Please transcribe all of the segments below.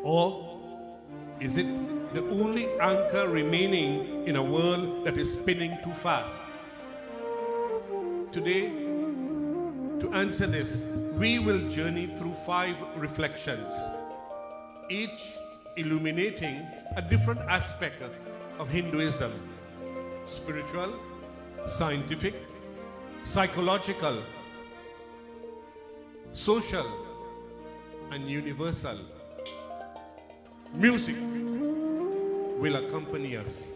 Or is it the only anchor remaining in a world that is spinning too fast? Today, to answer this, we will journey through 5 reflections, each illuminating a different aspect of Hinduism: spiritual, scientific, psychological, social, and universal. Music will accompany us,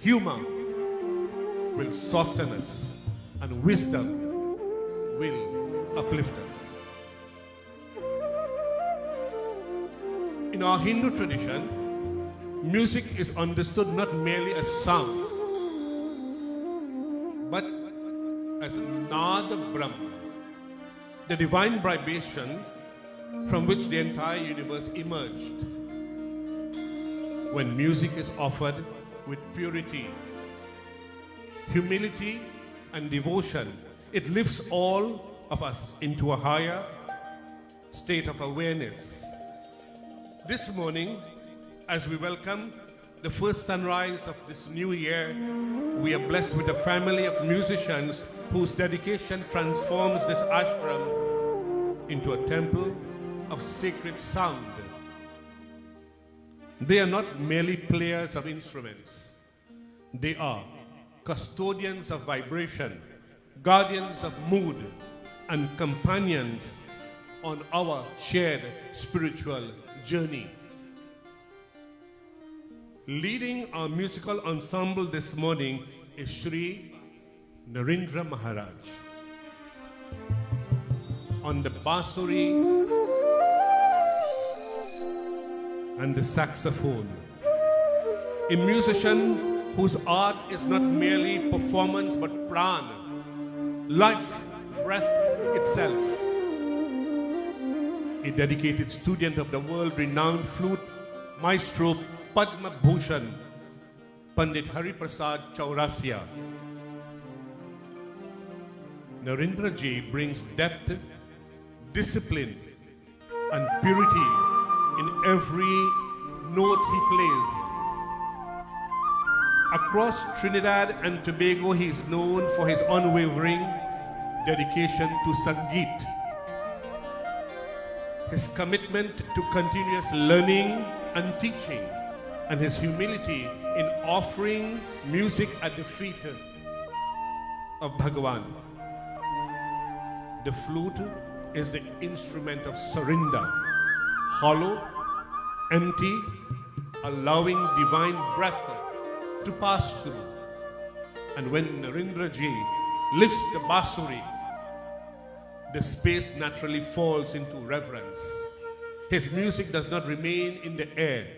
humor will soften us, and wisdom will uplift us. In our Hindu tradition, music is understood not merely as sound, but as Nada Brahma, the divine vibration from which the entire universe emerged. When music is offered with purity, humility, and devotion, it lifts all of us into a higher state of awareness. This morning, as we welcome the first sunrise of this new year, we are blessed with a family of musicians whose dedication transforms this ashram into a temple of sacred sound. They are not merely players of instruments. They are custodians of vibration, guardians of mood, and companions on our shared spiritual journey. Leading our musical ensemble this morning is Shri Narendra Maharaj. On the bansuri and the saxophone, a musician whose art is not merely performance but prana, life, breath itself. A dedicated student of the world-renowned flute maestro Padma Bhushan, Pandit Hariprasad Chaurasia. Narendra Ji brings depth, discipline, and purity in every note he plays. Across Trinidad and Tobago, he is known for his unwavering dedication to Sangeet, his commitment to continuous learning and teaching, and his humility in offering music at the feet of Bhagavan. The flute is the instrument of surrender, hollow, empty, allowing divine breath to pass through. And when Narendra Ji lifts the bansuri, the space naturally falls into reverence. His music does not remain in the air.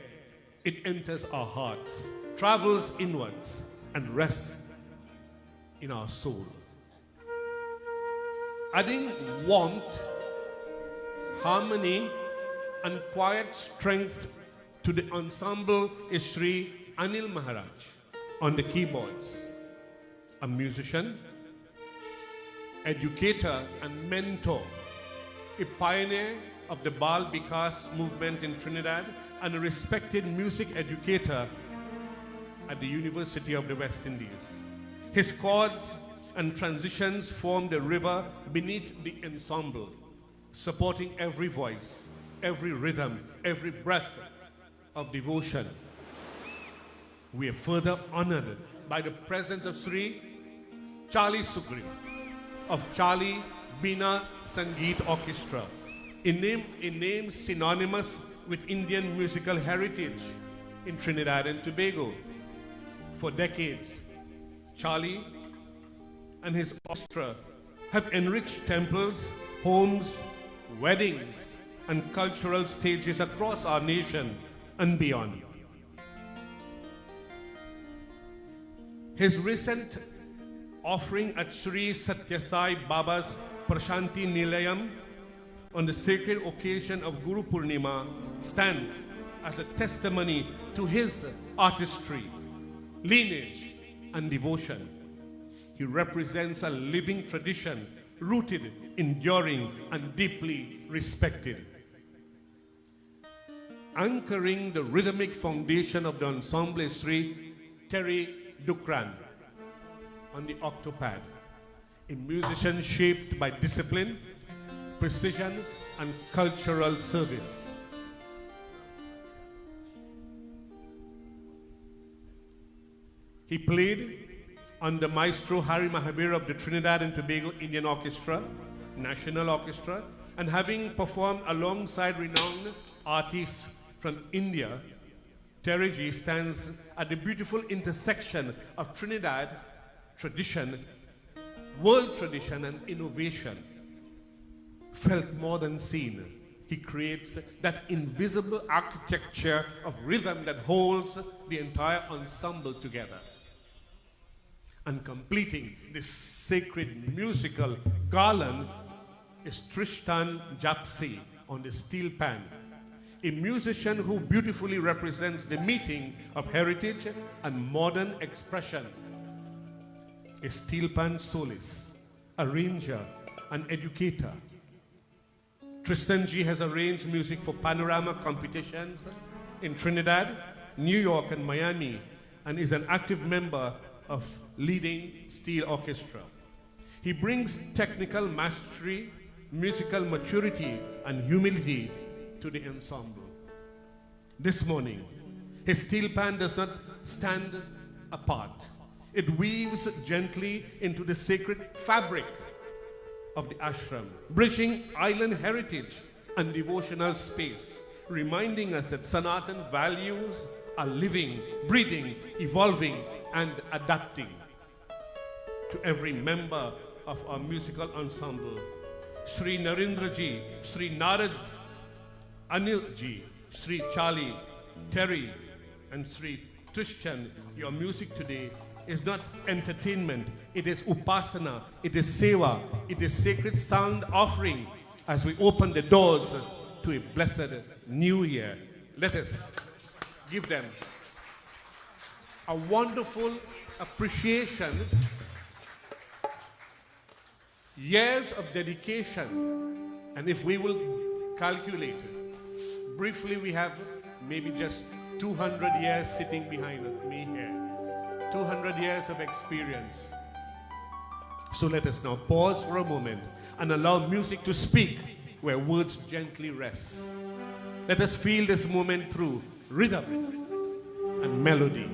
It enters our hearts, travels inwards, and rests in our soul. Adding warmth, harmony, and quiet strength to the ensemble is Shri Anil Maharaj on the keyboards, a musician, educator, and mentor, a pioneer of the Bal Vikas movement in Trinidad, and a respected music educator at the University of the West Indies. His chords and transitions form the river beneath the ensemble, supporting every voice, every rhythm, every breath of devotion. We are further honored by the presence of Sri Charlie Sugri of Charlie Bina Sangeet Orchestra, a name synonymous with Indian musical heritage in Trinidad and Tobago. For decades, Charlie and his orchestra have enriched temples, homes, weddings, and cultural stages across our nation and beyond. His recent offering at Sri Satyasai Baba's Prashanti Nilayam on the sacred occasion of Guru Purnima stands as a testimony to his artistry, lineage, and devotion. He represents a living tradition rooted, enduring, and deeply respected. anchoring the rhythmic foundation of the ensemble is Sri Terry Dukran on the octopad, a musician shaped by discipline, precision, and cultural service. He played under Maestro Hari Mahabir of the Trinidad and Tobago Indian Orchestra, National Orchestra, and having performed alongside renowned artists from India, Terry stands at the beautiful intersection of Trinidad tradition, world tradition, and innovation. Felt more than seen, he creates that invisible architecture of rhythm that holds the entire ensemble together. And completing this sacred musical garland is Tristan Japsi on the steel pan, a musician who beautifully represents the meeting of heritage and modern expression. A steel pan soloist, arranger, and educator. Tristan G has arranged music for panorama competitions in Trinidad, New York, and Miami, and is an active member of leading steel orchestra. He brings technical mastery, musical maturity, and humility to the ensemble. This morning, his steel pan does not stand apart. It weaves gently into the sacred fabric of the ashram, bridging island heritage and devotional space, reminding us that Sanatan values are living, breathing, evolving, and adapting. To every member of our musical ensemble, Shri Narendra Ji, Shri Narad, Anil Ji, Shri Charlie, Terry, and Shri Trishan, your music today is not entertainment, it is upasana, it is seva, it is sacred sound offering as we open the doors to a blessed new year. Let us give them a wonderful appreciation. Years of dedication, and if we will calculate it, briefly we have maybe just 200 years sitting behind me here. 200 years of experience. So let us now pause for a moment and allow music to speak where words gently rest. Let us feel this moment through rhythm and melody.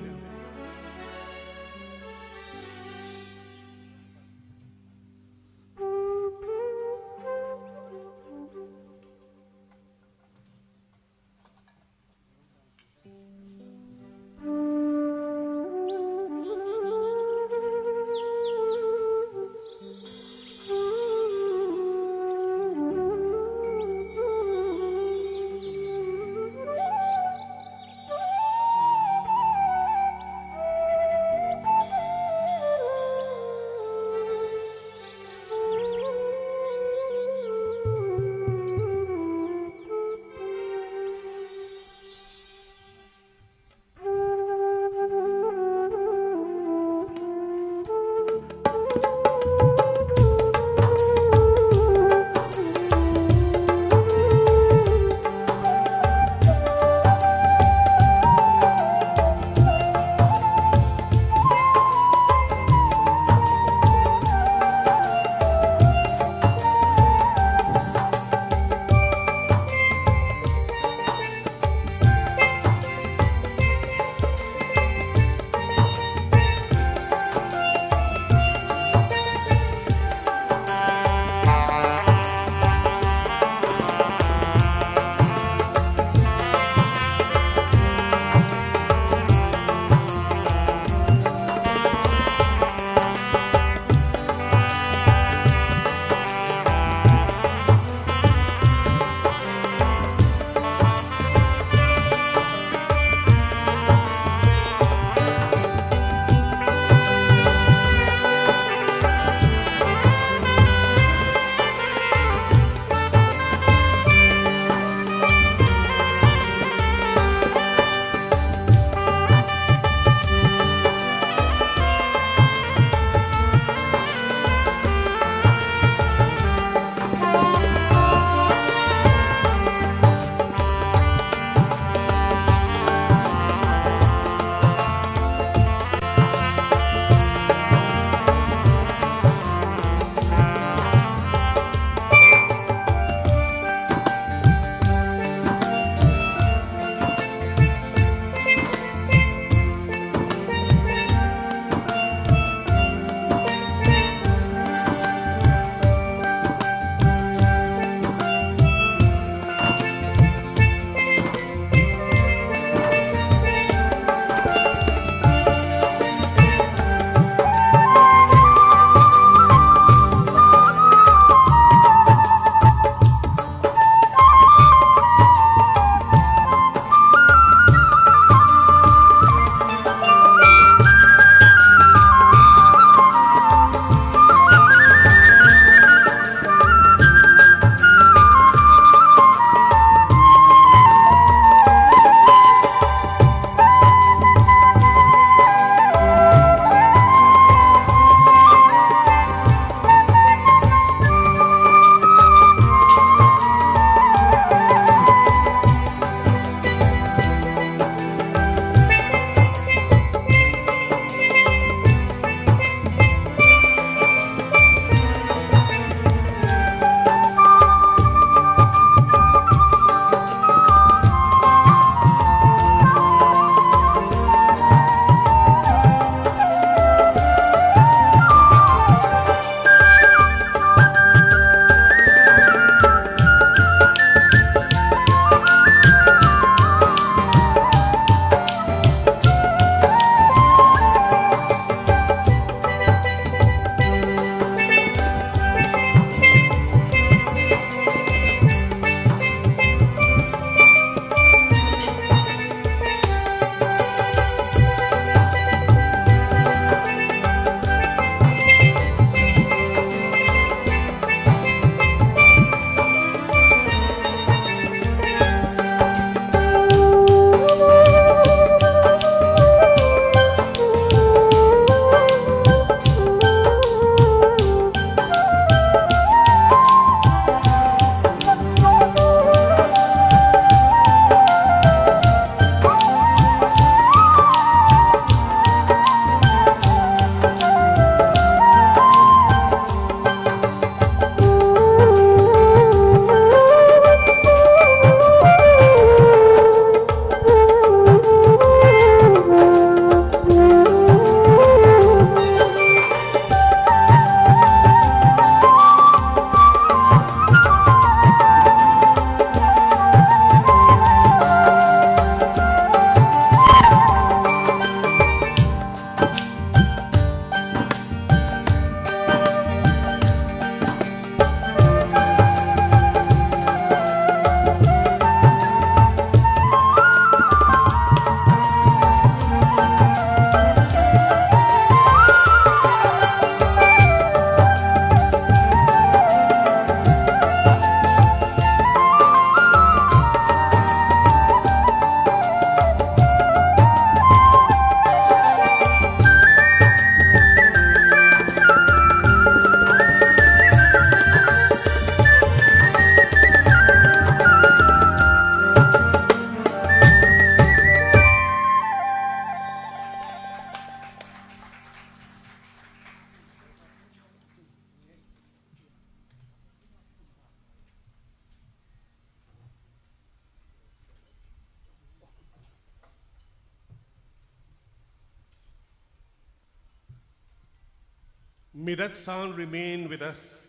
May that sound remain with us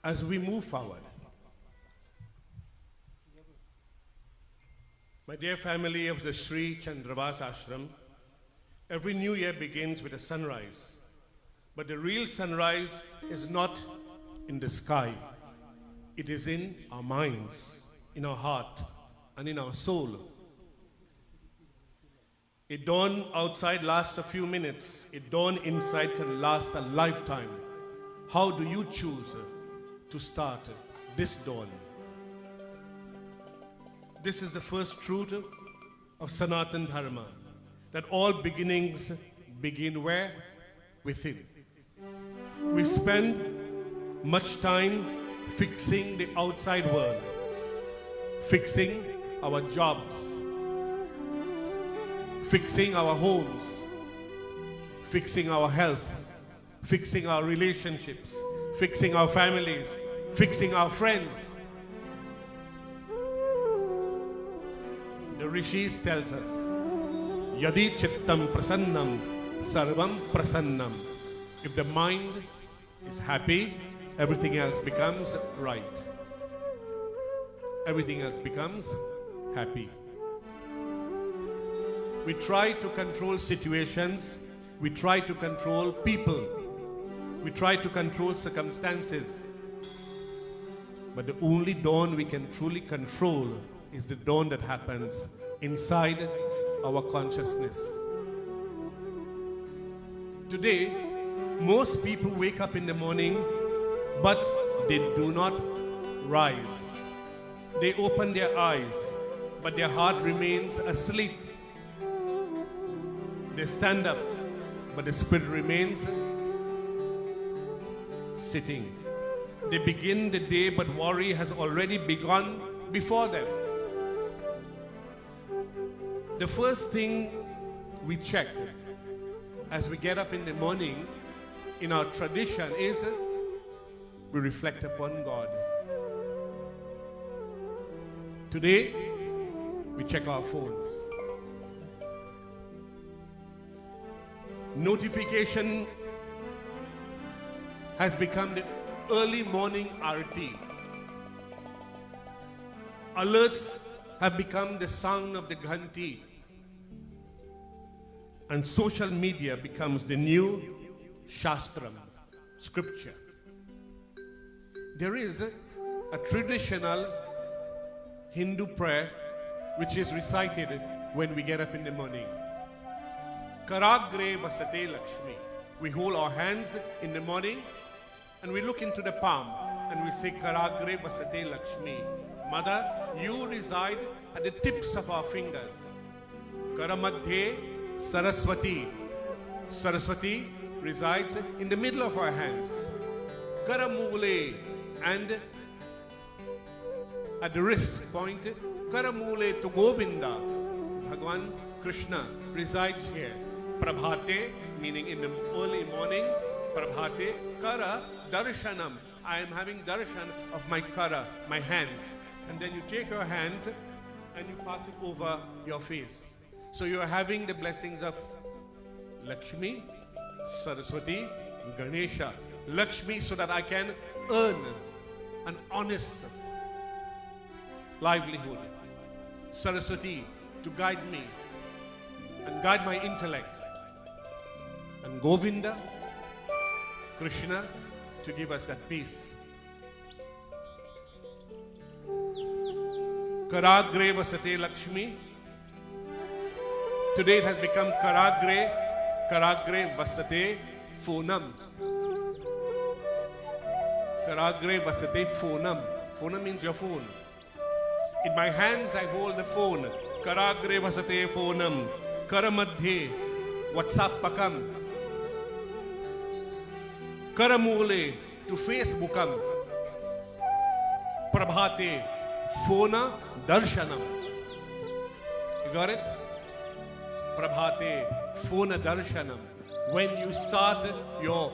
as we move forward. My dear family of the Shri Chandra Vaas Ashram, every new year begins with a sunrise. But the real sunrise is not in the sky. It is in our minds, in our heart, and in our soul. A dawn outside lasts a few minutes. A dawn inside can last a lifetime. How do you choose to start this dawn? This is the first truth of Sanatan Dharma, that all beginnings begin where? Within. We spend much time fixing the outside world, fixing our jobs, fixing our homes, fixing our health, fixing our relationships, fixing our families, fixing our friends. The Rishis tells us, Yadi Chittam Prasannam Sarvam Prasannam. If the mind is happy, everything else becomes right. Everything else becomes happy. We try to control situations. We try to control people. We try to control circumstances. But the only dawn we can truly control is the dawn that happens inside our consciousness. Today, most people wake up in the morning, but they do not rise. They open their eyes, but their heart remains asleep. They stand up, but the spirit remains sitting. They begin the day, but worry has already begun before them. The first thing we check as we get up in the morning in our tradition is we reflect upon God. Today, we check our phones. Notification has become the early morning arati. Alerts have become the sound of the ghanti. And social media becomes the new shastram, scripture. There is a traditional Hindu prayer which is recited when we get up in the morning. Karagre vasate Lakshmi. We hold our hands in the morning and we look into the palm and we say Karagre vasate Lakshmi. Mother, you reside at the tips of our fingers. Karamadhe Saraswati. Saraswati resides in the middle of our hands. Karamule, and at the wrist point, Karamule to Govinda. Bhagwan Krishna resides here. Prabhate, meaning in the early morning. Prabhate, Kara Darshanam. I am having darshan of my Kara, my hands. And then you take your hands and you pass it over your face. So you are having the blessings of Lakshmi, Saraswati, Ganesha. Lakshmi, so that I can earn an honest livelihood. Saraswati, to guide me and guide my intellect. And Govinda, Krishna, to give us that peace. Karagre vasate Lakshmi. Today it has become Karagre vasate Phonam. Karagre vasate Phonam. Phonam means your phone. In my hands I hold the phone. Karagre vasate Phonam. Karamadhe WhatsApp pakam. Karamule to Facebookam. Prabhate Phona Darshanam. You got it? Prabhate Phona Darshanam. When you start your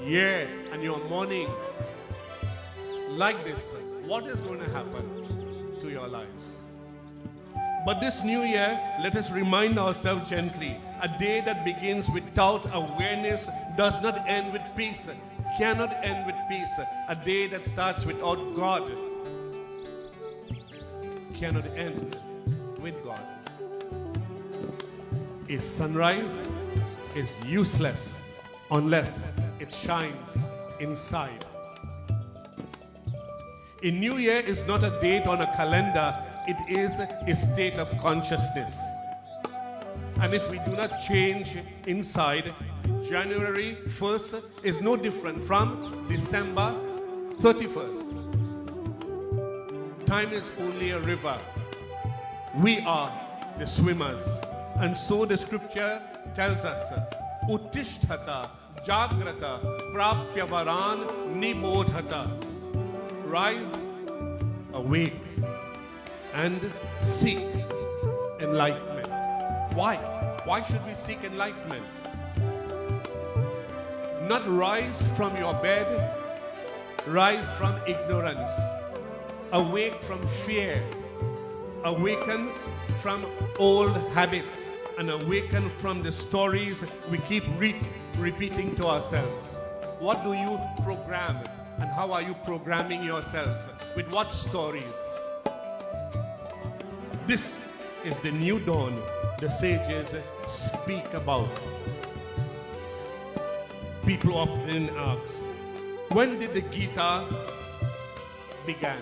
year and your morning like this, what is going to happen to your lives? But this new year, let us remind ourselves gently, a day that begins without awareness does not end with peace, cannot end with peace. A day that starts without God cannot end with God. A sunrise is useless unless it shines inside. A new year is not a date on a calendar, it is a state of consciousness. And if we do not change inside, January 1st is no different from December 31st. Time is only a river. We are the swimmers. And so the scripture tells us, Uttisthata, Jagrata, Prapyavaran, Nibodhata. Rise, awake, and seek enlightenment. Why? Why should we seek enlightenment? Not rise from your bed, rise from ignorance. Awake from fear. Awaken from old habits. And awaken from the stories we keep repeating to ourselves. What do you program? And how are you programming yourselves? With what stories? This is the new dawn the sages speak about. People often ask, when did the Gita begin?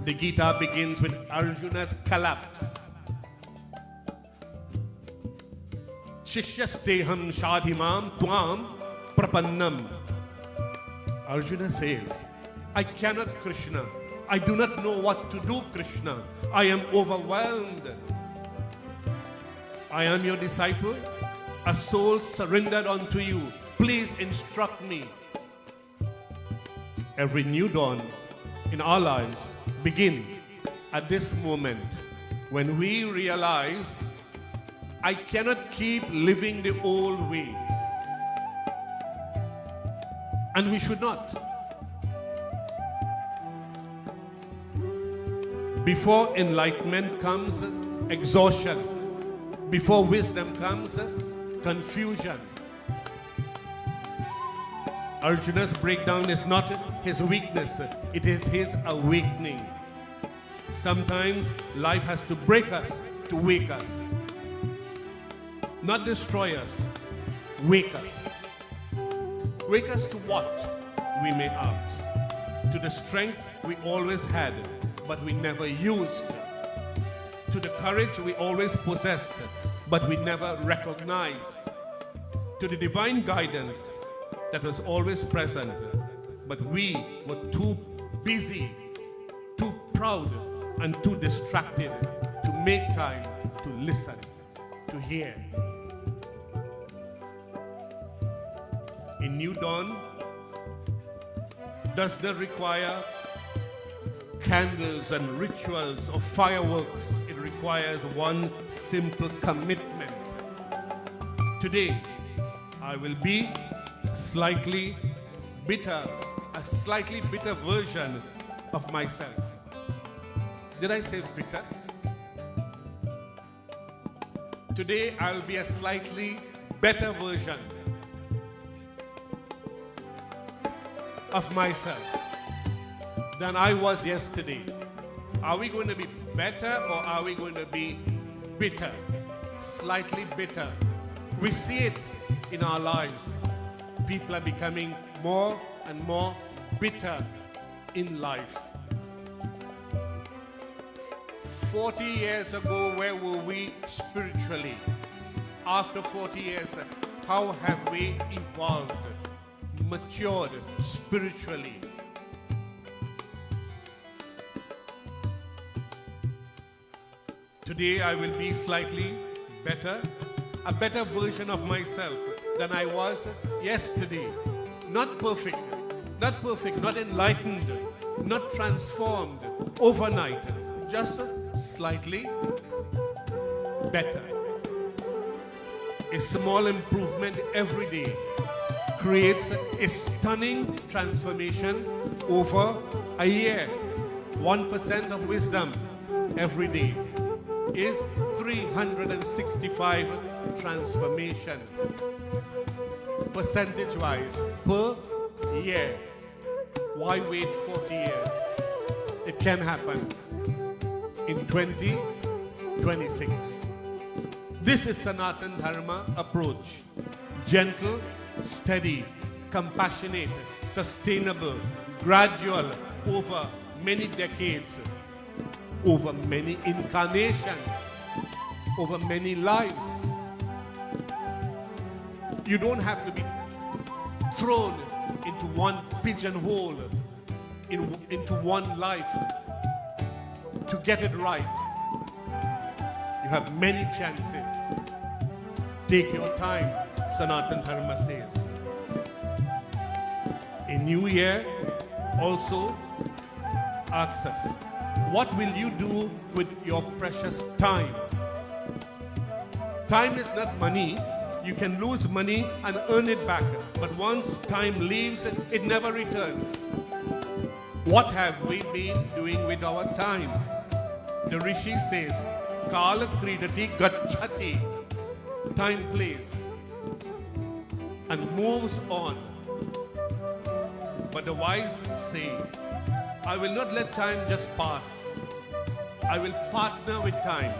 The Gita begins with Arjuna's collapse. Shishyasteham shadhimam tvam prapannam. Arjuna says, I cannot, Krishna. I do not know what to do, Krishna. I am overwhelmed. I am your disciple, a soul surrendered unto you. Please instruct me. Every new dawn in our lives begins at this moment when we realize I cannot keep living the old way. And we should not. Before enlightenment comes exhaustion. Before wisdom comes confusion. Arjuna's breakdown is not his weakness, it is his awakening. Sometimes life has to break us to wake us. Not destroy us, wake us. Wake us to what, we may ask? To the strength we always had, but we never used. To the courage we always possessed, but we never recognized. To the divine guidance that was always present, but we were too busy, too proud, and too distracted to make time to listen, to hear. A new dawn does not require candles and rituals or fireworks. It requires one simple commitment. Today, I will be slightly bitter, a slightly bitter version of myself. Did I say bitter? Today, I will be a slightly better version of myself than I was yesterday. Are we going to be better or are we going to be bitter? Slightly bitter. We see it in our lives. People are becoming more and more bitter in life. 40 years ago, where were we spiritually? After 40 years, how have we evolved, matured spiritually? Today I will be slightly better, a better version of myself than I was yesterday. Not perfect, not enlightened, not transformed overnight, just slightly better. A small improvement every day creates a stunning transformation over a year. 1% of wisdom every day is 365 transformation. percentage-wise per year. Why wait 40 years? It can happen in 2026. This is Sanatan Dharma approach. Gentle, steady, compassionate, sustainable, gradual, over many decades, over many incarnations, over many lives. You don't have to be thrown into one pigeonhole, into one life to get it right. You have many chances. Take your time, Sanatan Dharma says. A new year also asks us, what will you do with your precious time? Time is not money. You can lose money and earn it back. But once time leaves, it never returns. What have we been doing with our time? The Rishi says, Kala Kridati Gachati. Time plays and moves on. But the wise say, I will not let time just pass. I will partner with time.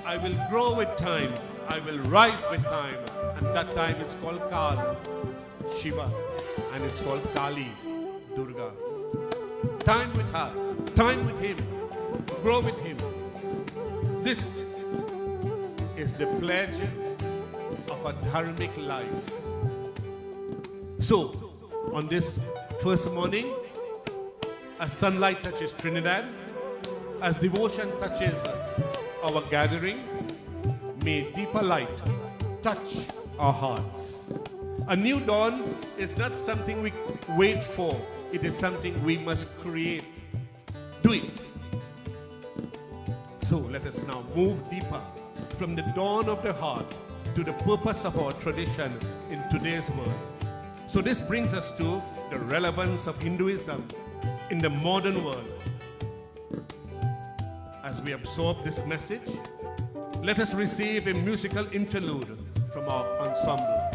I will grow with time. I will rise with time. And that time is called Kal, Shiva, and it's called Kali, Durga. Time with her, time with him, grow with him. This is the pledge of a dharmic life. So, on this first morning, as sunlight touches Trinidad, as devotion touches our gathering, may deeper light touch our hearts. A new dawn is not something we wait for. It is something we must create. Do it. So let us now move deeper from the dawn of the heart to the purpose of our tradition in today's world. So this brings us to the relevance of Hinduism in the modern world. As we absorb this message, let us receive a musical interlude from our ensemble.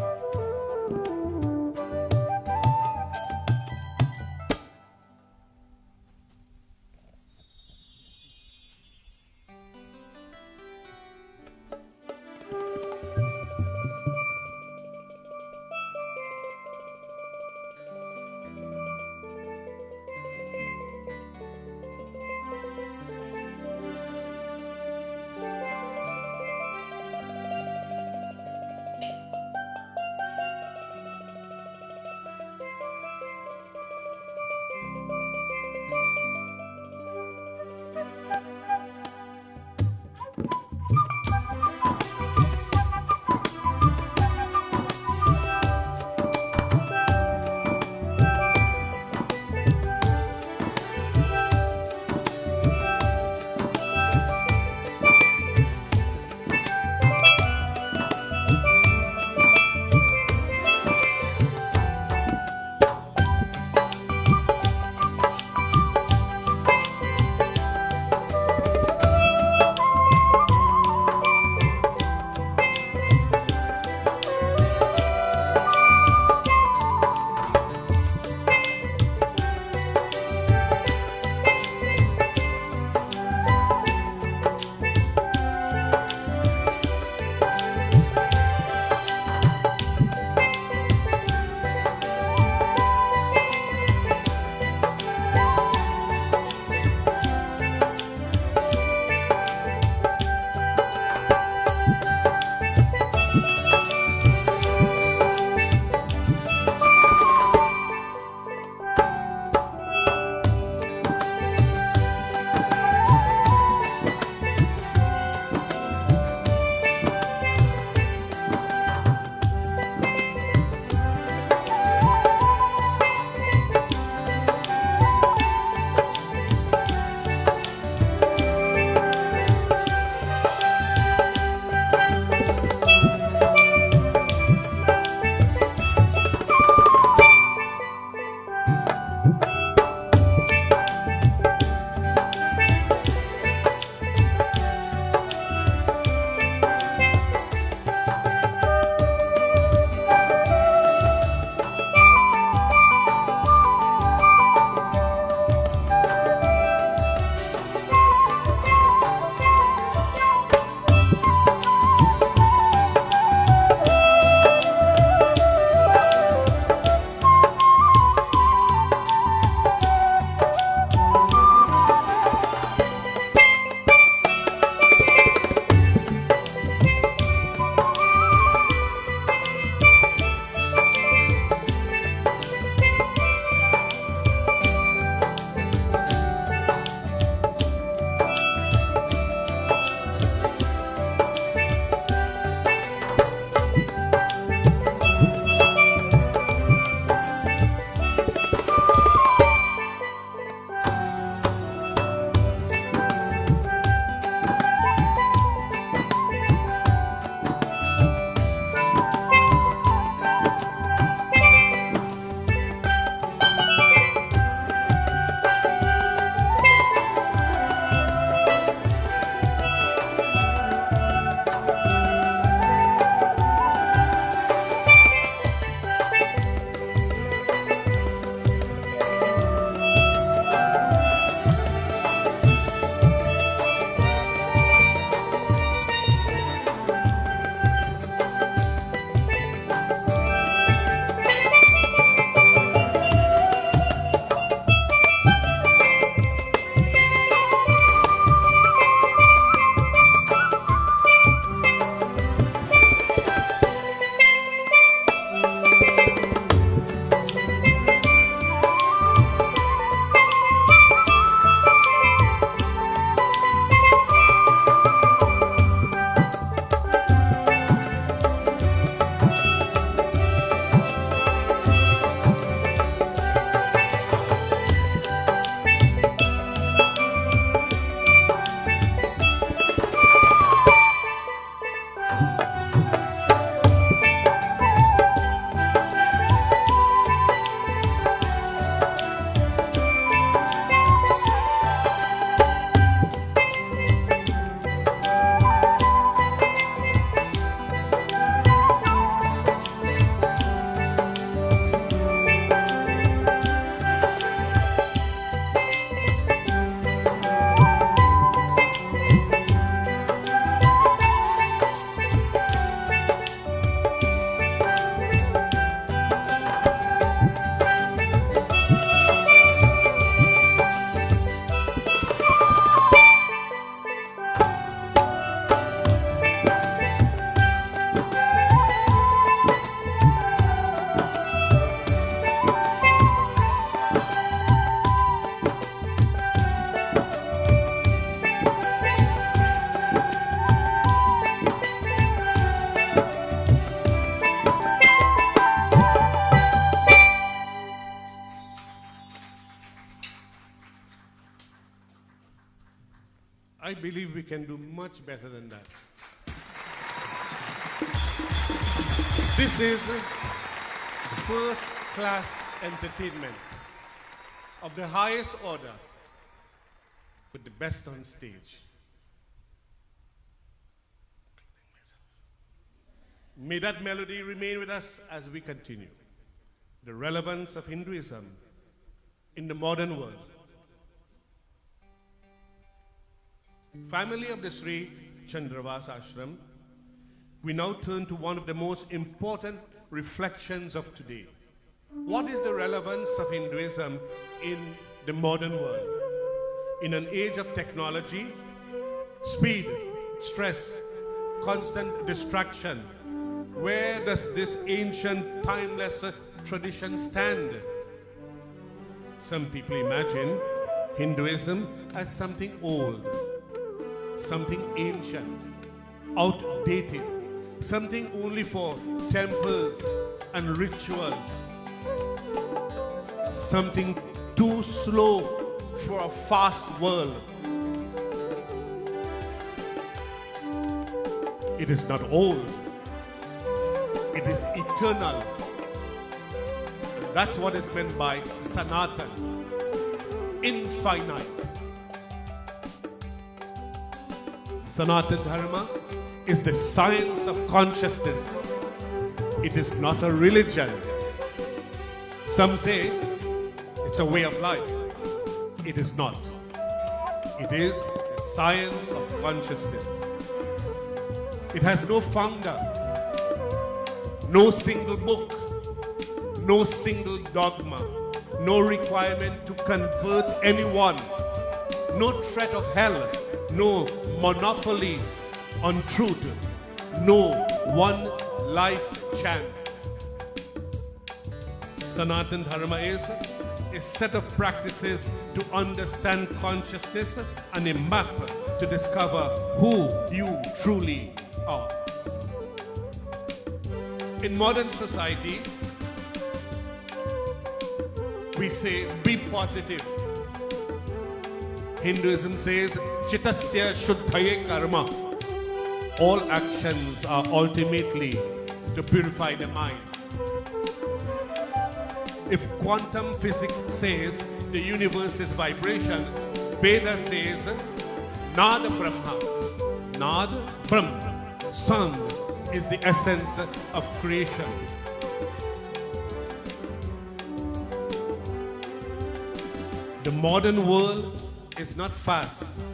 can do much better than that. This is first-class entertainment of the highest order with the best on stage. May that melody remain with us as we continue. The relevance of Hinduism in the modern world. Family of the Shri Chandra Vaas Ashram, we now turn to one of the most important reflections of today. What is the relevance of Hinduism in the modern world? In an age of technology, speed, stress, constant distraction, where does this ancient, timeless tradition stand? Some people imagine Hinduism as something old, something ancient, outdated, something only for temples and rituals, something too slow for a fast world. It is not old, it is eternal. That's what is meant by Sanatan, infinite. Sanatan Dharma is the science of consciousness. It is not a religion. Some say it's a way of life. It is not. It is the science of consciousness. It has no founder, no single book, no single dogma, no requirement to convert anyone, no threat of hell, no monopoly on truth, no one life chance. Sanatan Dharma is a set of practices to understand consciousness and a map to discover who you truly are. In modern society, we say, be positive. Hinduism says, Chitasya Shuddhaye Karma. All actions are ultimately to purify the mind. If quantum physics says the universe is vibration, Veda says, Nada Brahma. Nada Brahma. Sound is the essence of creation. The modern world is not fast.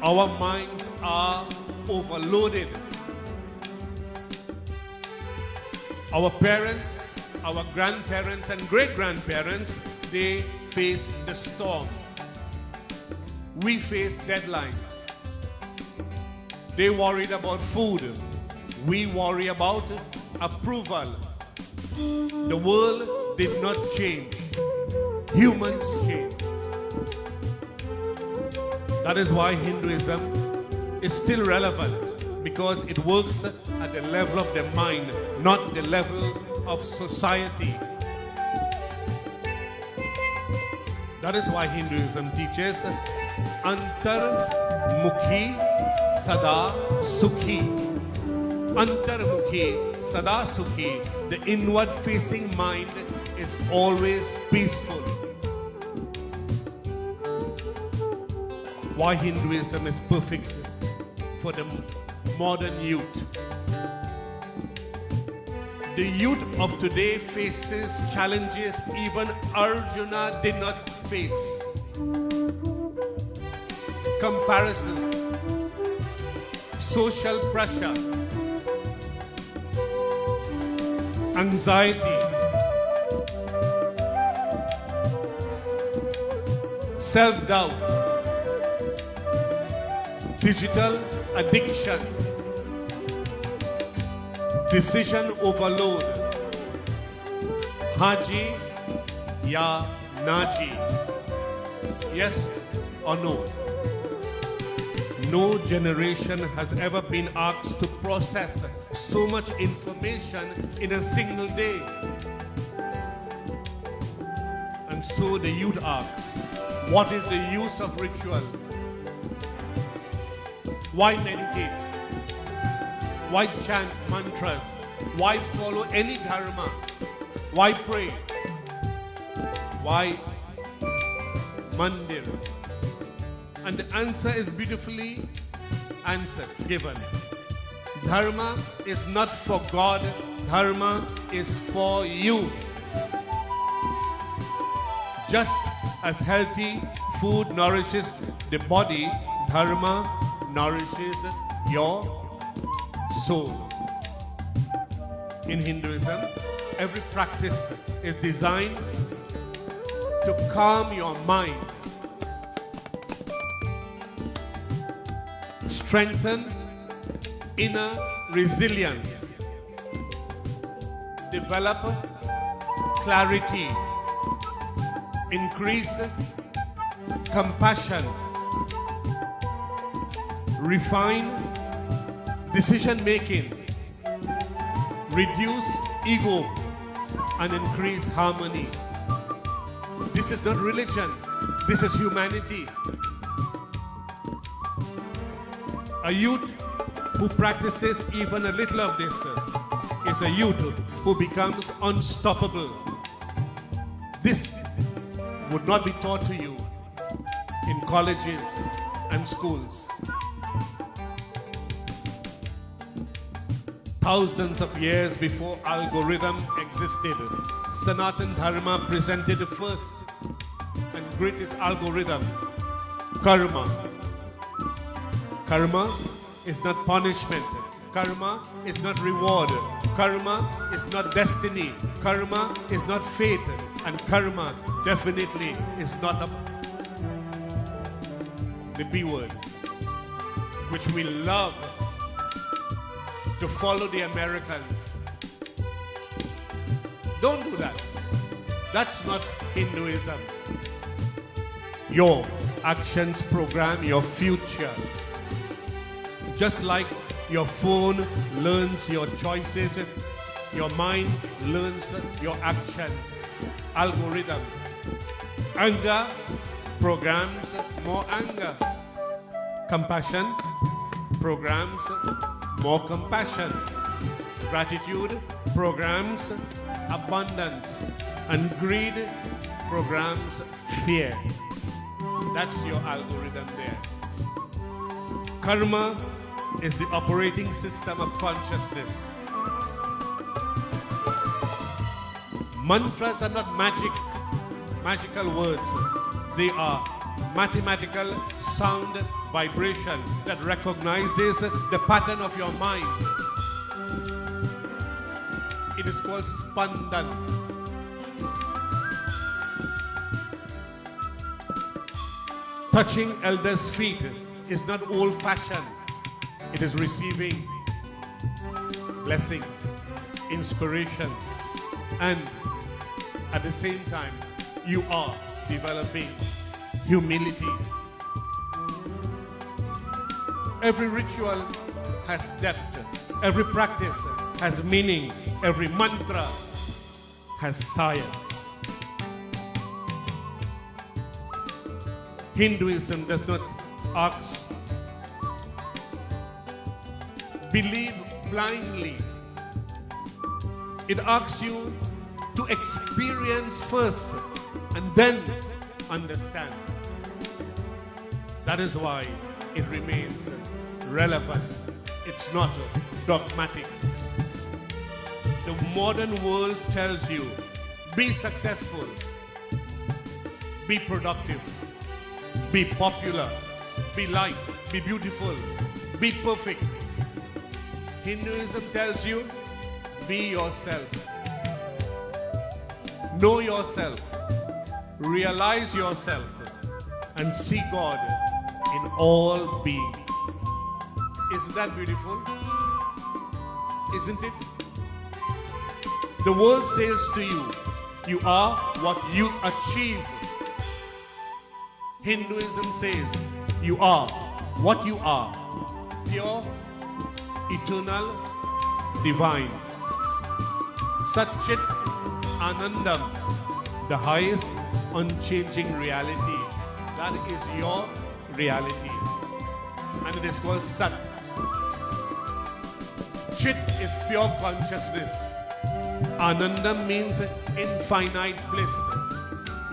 Our minds are overloaded. Our parents, our grandparents and great-grandparents, they faced the storm. We faced deadlines. They worried about food. We worry about approval. The world did not change. Humans changed. That is why Hinduism is still relevant, because it works at the level of the mind, not the level of society. That is why Hinduism teaches Antar Mukhi Sada Sukhi. Antar Mukhi Sada Sukhi. The inward facing mind is always peaceful. Why Hinduism is perfect for the modern youth. The youth of today faces challenges even Arjuna did not face. Comparison, social pressure, anxiety, self-doubt, digital addiction, decision overload, Haji ya Naji, yes or no? No generation has ever been asked to process so much information in a single day. And so the youth asks, what is the use of ritual? Why meditate? Why chant mantras? Why follow any dharma? Why pray? Why mandir? And the answer is beautifully answered, given. Dharma is not for God, dharma is for you. Just as healthy food nourishes the body, dharma nourishes your soul. In Hinduism, every practice is designed to calm your mind, strengthen inner resilience, develop clarity, increase compassion, refine decision making, reduce ego, and increase harmony. This is not religion, this is humanity. A youth who practices even a little of this is a youth who becomes unstoppable. This would not be taught to you in colleges and schools. Thousands of years before algorithm existed, Sanatan Dharma presented the first and greatest algorithm, karma. Karma is not punishment. Karma is not reward. Karma is not destiny. Karma is not fate. And karma definitely is not the B word, which we love to follow the Americans. Don't do that. That's not Hinduism. Your actions program your future. Just like your phone learns your choices, your mind learns your actions. Algorithm. Anger programs more anger. Compassion programs more compassion. Gratitude programs abundance. And greed programs fear. That's your algorithm there. Karma is the operating system of consciousness. Mantras are not magical words. They are mathematical sound vibration that recognizes the pattern of your mind. It is called spandan. Touching elders' feet is not old-fashioned. It is receiving blessings, inspiration, and at the same time, you are developing humility. Every ritual has depth. Every practice has meaning. Every mantra has science. Hinduism does not ask believe blindly. It asks you to experience first and then understand. That is why it remains relevant. It's not dogmatic. The modern world tells you, be successful, be productive, be popular, be liked, be beautiful, be perfect. Hinduism tells you, be yourself. Know yourself, realize yourself, and see God in all beings. Isn't that beautiful? Isn't it? The world says to you, you are what you achieve. Hinduism says, you are what you are. Pure, eternal, divine. Satchit Anandam, the highest unchanging reality. That is your reality. and it is called Sat. Chit is pure consciousness. Ananda means infinite bliss.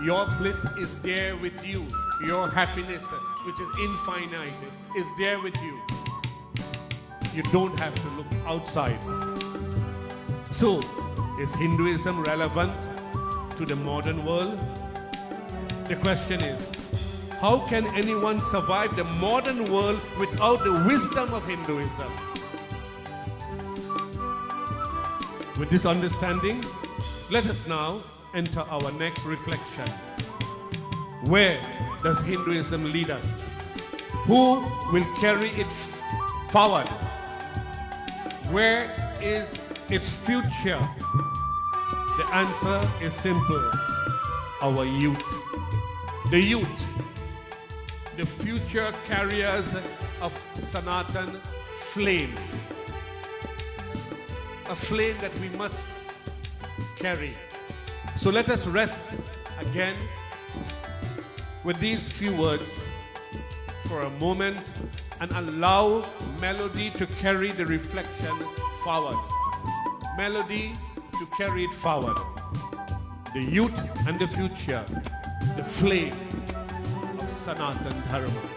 Your bliss is there with you. Your happiness, which is infinite, is there with you. You don't have to look outside. So, is Hinduism relevant to the modern world? The question is, how can anyone survive the modern world without the wisdom of Hinduism? With this understanding, let us now enter our next reflection. Where does Hinduism lead us? Who will carry it forward? Where is its future? The answer is simple. Our youth. The youth, the future carriers of Sanatan flame. A flame that we must carry. So let us rest again with these few words for a moment and allow melody to carry the reflection forward. Melody to carry it forward. The youth and the future, the flame of Sanatan Dharma.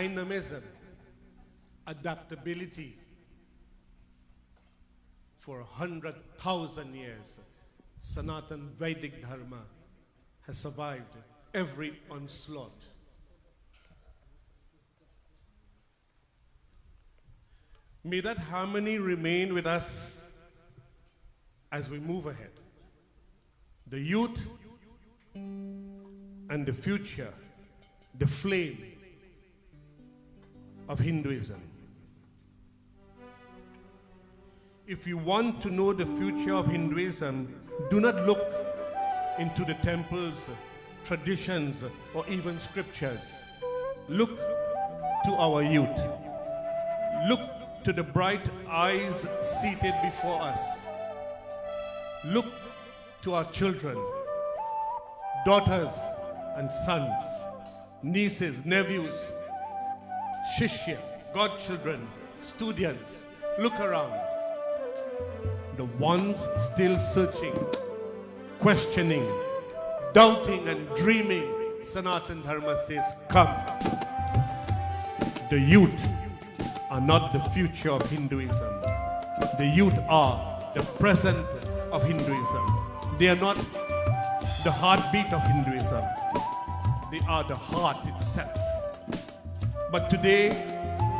dynamism, adaptability. For 100,000 years, Sanatan Vedic Dharma has survived every onslaught. May that harmony remain with us as we move ahead. The youth and the future, the flame of Hinduism. If you want to know the future of Hinduism, do not look into the temples, traditions, or even scriptures. Look to our youth. Look to the bright eyes seated before us. Look to our children, daughters and sons, nieces, nephews, shishya, godchildren, students. Look around. The ones still searching, questioning, doubting and dreaming, Sanatan Dharma says, come. The youth are not the future of Hinduism. The youth are the present of Hinduism. They are not the heartbeat of Hinduism. They are the heart itself. But today,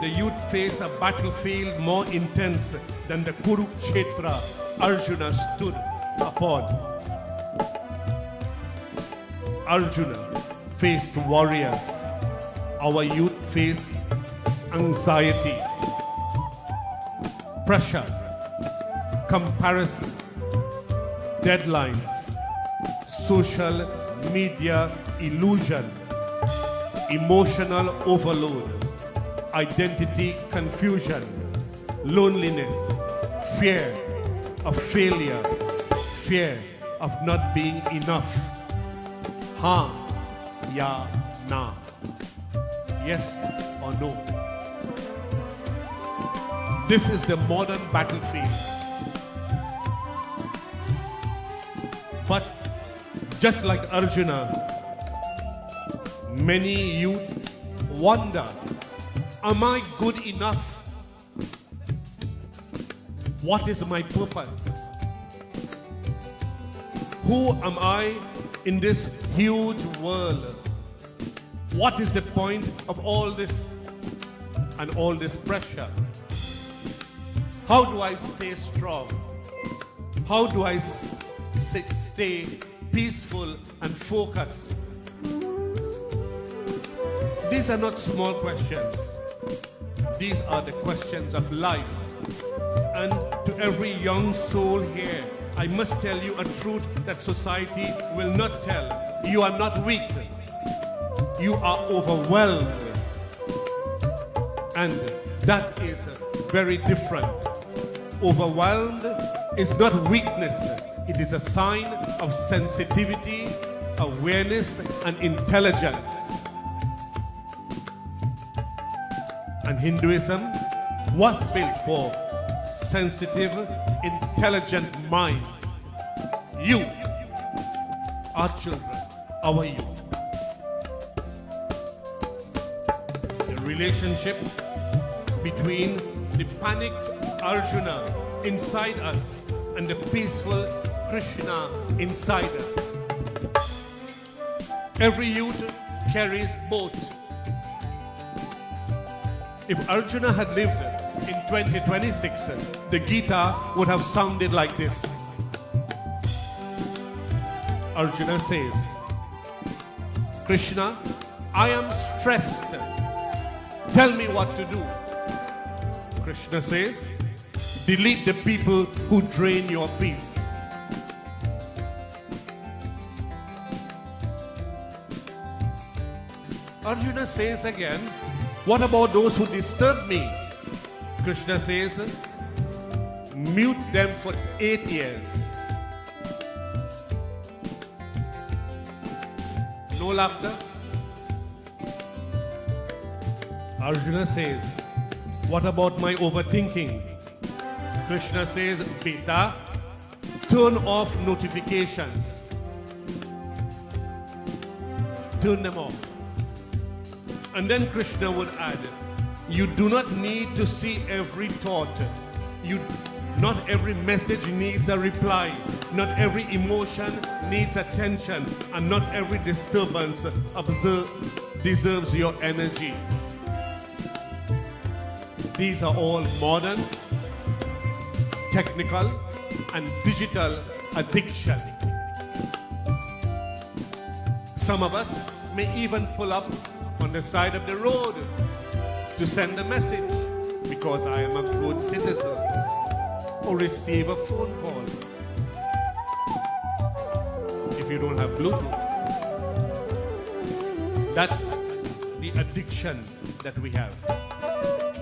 the youth face a battlefield more intense than the Kurukshetra Arjuna stood upon. Arjuna faced warriors. Our youth face anxiety, pressure, comparison, deadlines, social media illusion, emotional overload, identity confusion, loneliness, fear of failure, fear of not being enough. Ha, ya, na. Yes or no? This is the modern battlefield. But just like Arjuna, many youth wonder, am I good enough? What is my purpose? Who am I in this huge world? What is the point of all this and all this pressure? How do I stay strong? How do I stay peaceful and focused? These are not small questions. These are the questions of life. And to every young soul here, I must tell you a truth that society will not tell. You are not weak. You are overwhelmed. And that is very different. Overwhelmed is not weakness. It is a sign of sensitivity, awareness, and intelligence. And Hinduism was built for sensitive, intelligent minds. You, our children, our youth. The relationship between the panicked Arjuna inside us and the peaceful Krishna inside us. Every youth carries both. If Arjuna had lived in 2026, the Gita would have sounded like this. Arjuna says, Krishna, I am stressed. Tell me what to do. Krishna says, delete the people who drain your peace. Arjuna says again, what about those who disturb me? Krishna says, mute them for 8 years. No laughter. Arjuna says, what about my overthinking? Krishna says, Beta, turn off notifications. Turn them off. And then Krishna would add, you do not need to see every thought. Not every message needs a reply. Not every emotion needs attention. And not every disturbance deserves your energy. These are all modern, technical, and digital addiction. Some of us may even pull up on the side of the road to send a message because I am a good citizen, or receive a phone call if you don't have Bluetooth. That's the addiction that we have.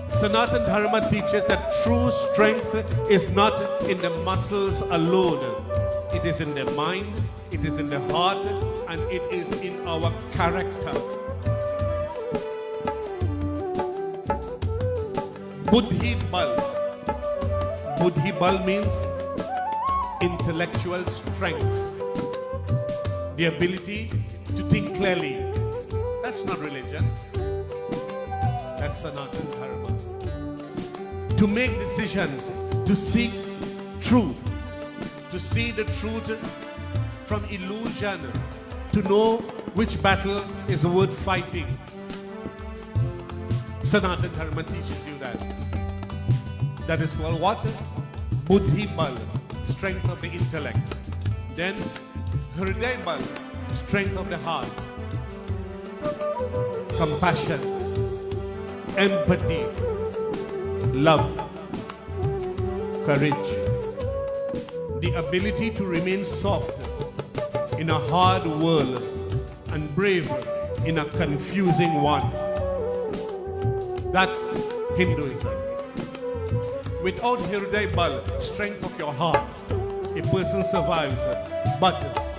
Sanatana Dharma teaches that true strength is not in the muscles alone. It is in the mind, it is in the heart, and it is in our character. Buddhi Bal. Buddhi Bal means intellectual strength. The ability to think clearly. That's not religion. That's Sanatana Dharma. To make decisions, to seek truth, to see the truth from illusion, to know which battle is worth fighting. Sanatana Dharma teaches you that. That is called what? Buddhi Bal, strength of the intellect. Then Hriday Bal, strength of the heart. Compassion, empathy, love, courage. The ability to remain soft in a hard world and brave in a confusing one. That's Hinduism. Without Hriday Bal, strength of your heart, a person survives but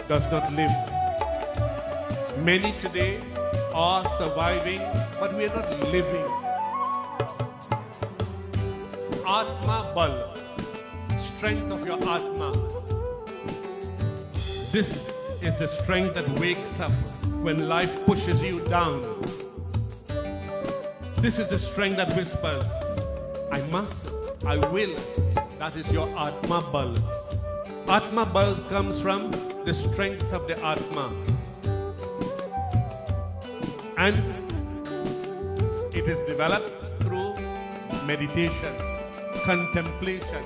does not live. Many today are surviving, but we are not living. Atma Bal, strength of your Atma. This is the strength that wakes up when life pushes you down. This is the strength that whispers, I must, I will. That is your Atma Bal. Atma Bal comes from the strength of the Atma. And it is developed through meditation, contemplation,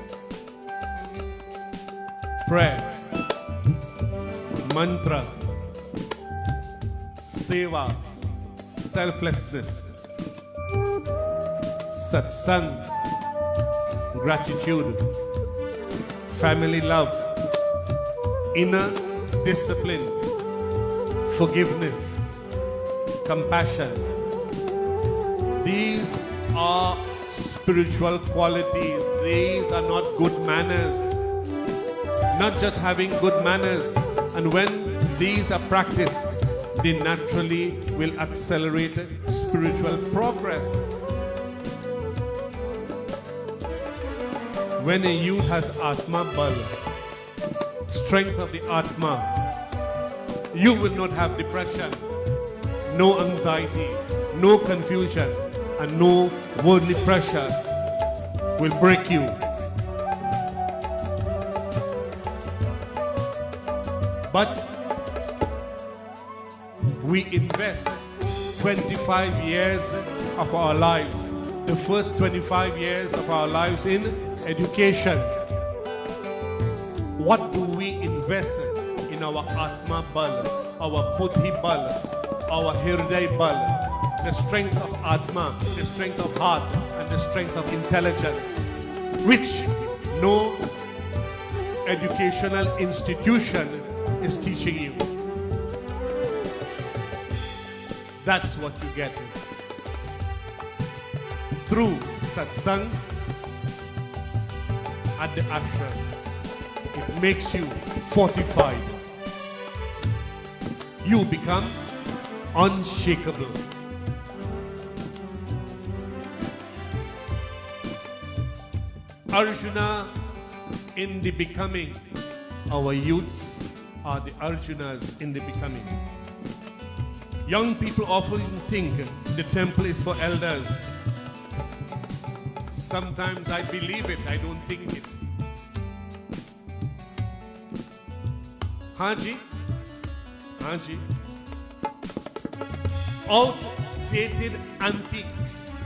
prayer, mantra, seva, selflessness, satsang, gratitude, family love, inner discipline, forgiveness, compassion. These are spiritual qualities. These are not good manners. Not just having good manners. And when these are practiced, they naturally will accelerate spiritual progress. When a youth has Atma Bal, strength of the Atma, you will not have depression, no anxiety, no confusion, and no worldly pressure will break you. But we invest 25 years of our lives, the first 25 years of our lives in education. What do we invest in our Atma Bal, our Buddhi Bal, our Hriday Bal, the strength of Atma, the strength of heart, and the strength of intelligence, which no educational institution is teaching you. That's what you get through satsang at the ashram. It makes you fortified. You become unshakable. Arjuna in the becoming. Our youths are the Arjunas in the becoming. Young people often think the temple is for elders. Sometimes I believe it, I don't think it. Haji? Haji? Outdated antiques.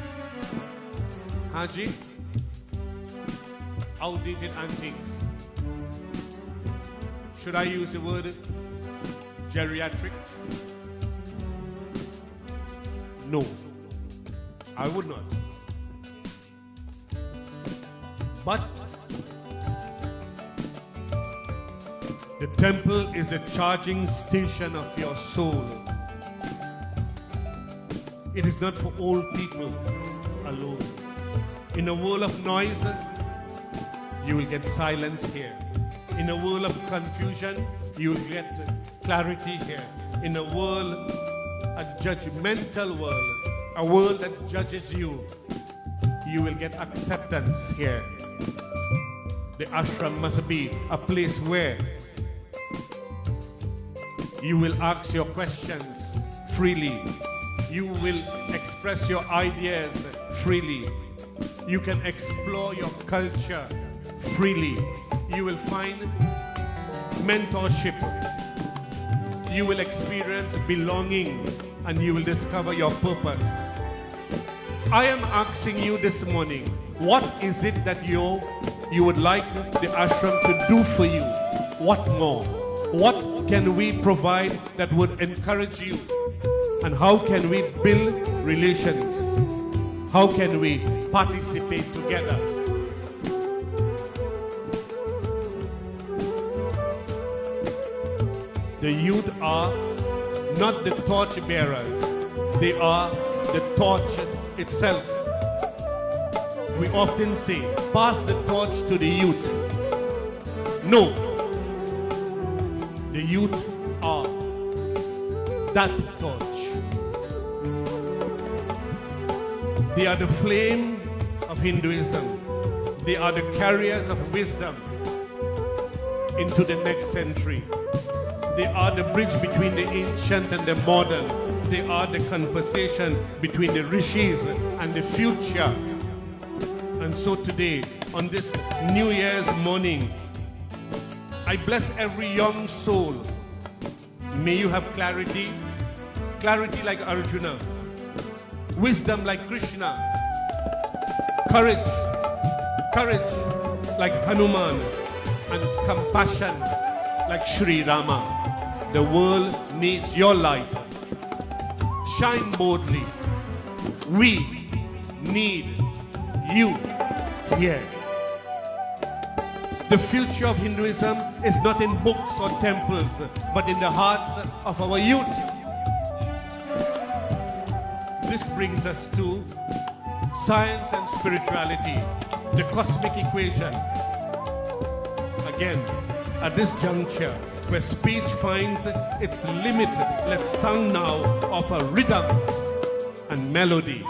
Haji? Outdated antiques. Should I use the word geriatrics? No, I would not. But the temple is the charging station of your soul. It is not for old people alone. In a world of noise, you will get silence here. In a world of confusion, you will get clarity here. In a world, a judgmental world, a world that judges you, you will get acceptance here. The ashram must be a place where you will ask your questions freely. You will express your ideas freely. You can explore your culture freely. You will find mentorship. You will experience belonging and you will discover your purpose. I am asking you this morning, what is it that you would like the ashram to do for you? What more? What can we provide that would encourage you? And how can we build relations? How can we participate together? The youth are not the torch bearers. They are the torch itself. We often say, pass the torch to the youth. No. The youth are that torch. They are the flame of Hinduism. They are the carriers of wisdom into the next century. They are the bridge between the ancient and the modern. They are the conversation between the rishis and the future. And so today, on this New Year's morning, I bless every young soul. May you have clarity, clarity like Arjuna, wisdom like Krishna, courage, courage like Hanuman, and compassion like Shri Rama. The world needs your light. Shine boldly. We need you here. The future of Hinduism is not in books or temples, but in the hearts of our youth. This brings us to science and spirituality, the cosmic equation. Again, at this juncture, where speech finds its limit, let's sing now of a rhythm and melody.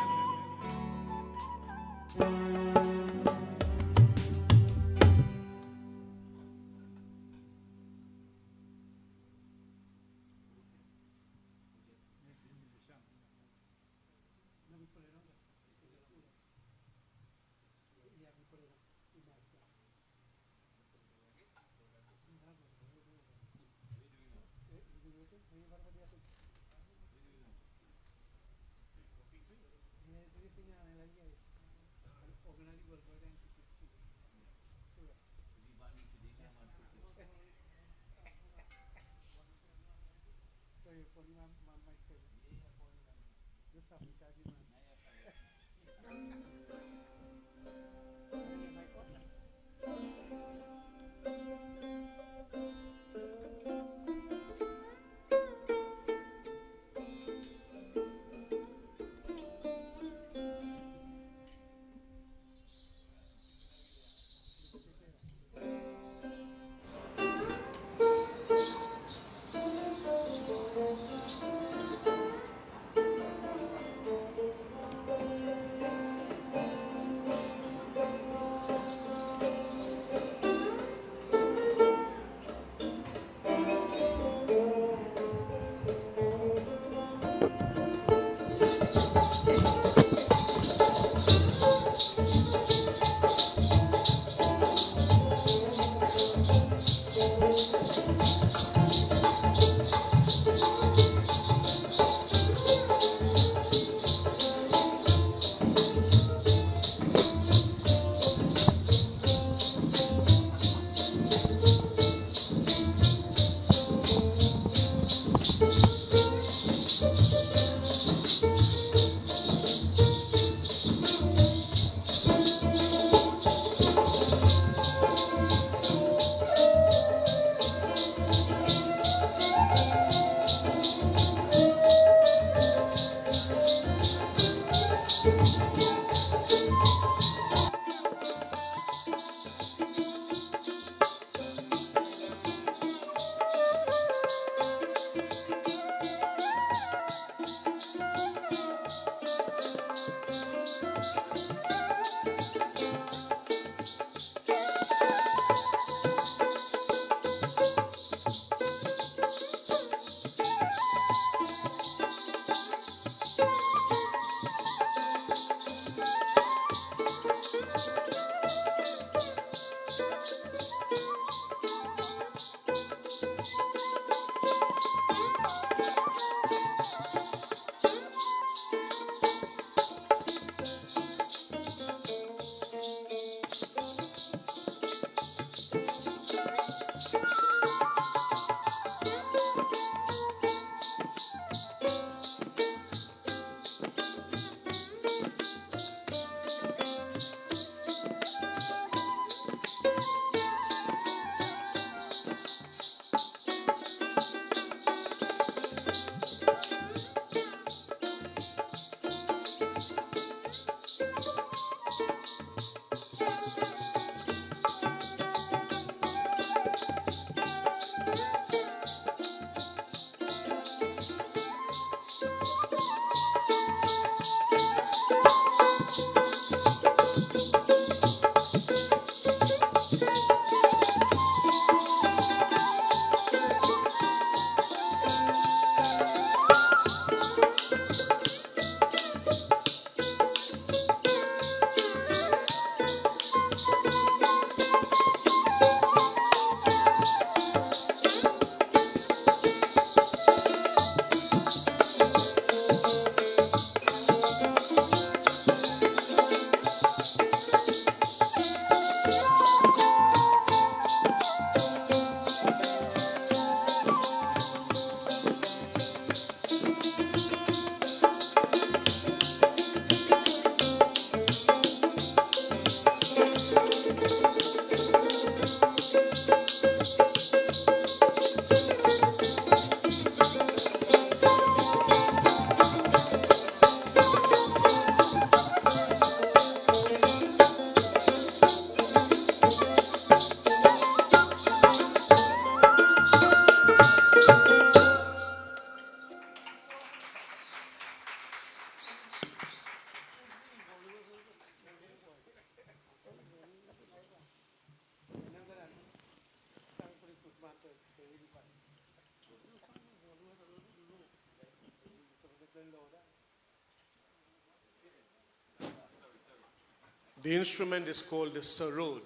The instrument is called the sarod.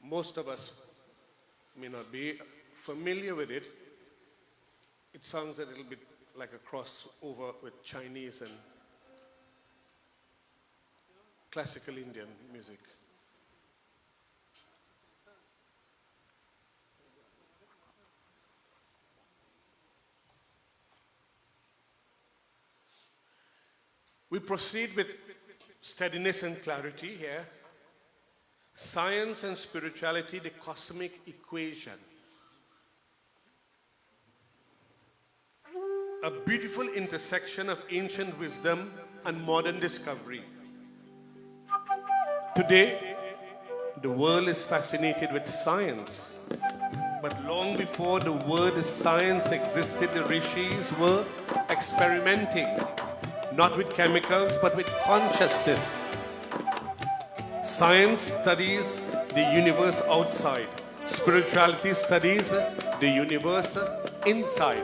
Most of us may not be familiar with it. It sounds a little bit like a crossover with Chinese and classical Indian music. We proceed with steadiness and clarity here. Science and spirituality, the cosmic equation. A beautiful intersection of ancient wisdom and modern discovery. Today, the world is fascinated with science. But long before the word science existed, the rishis were experimenting, not with chemicals, but with consciousness. Science studies the universe outside. Spirituality studies the universe inside.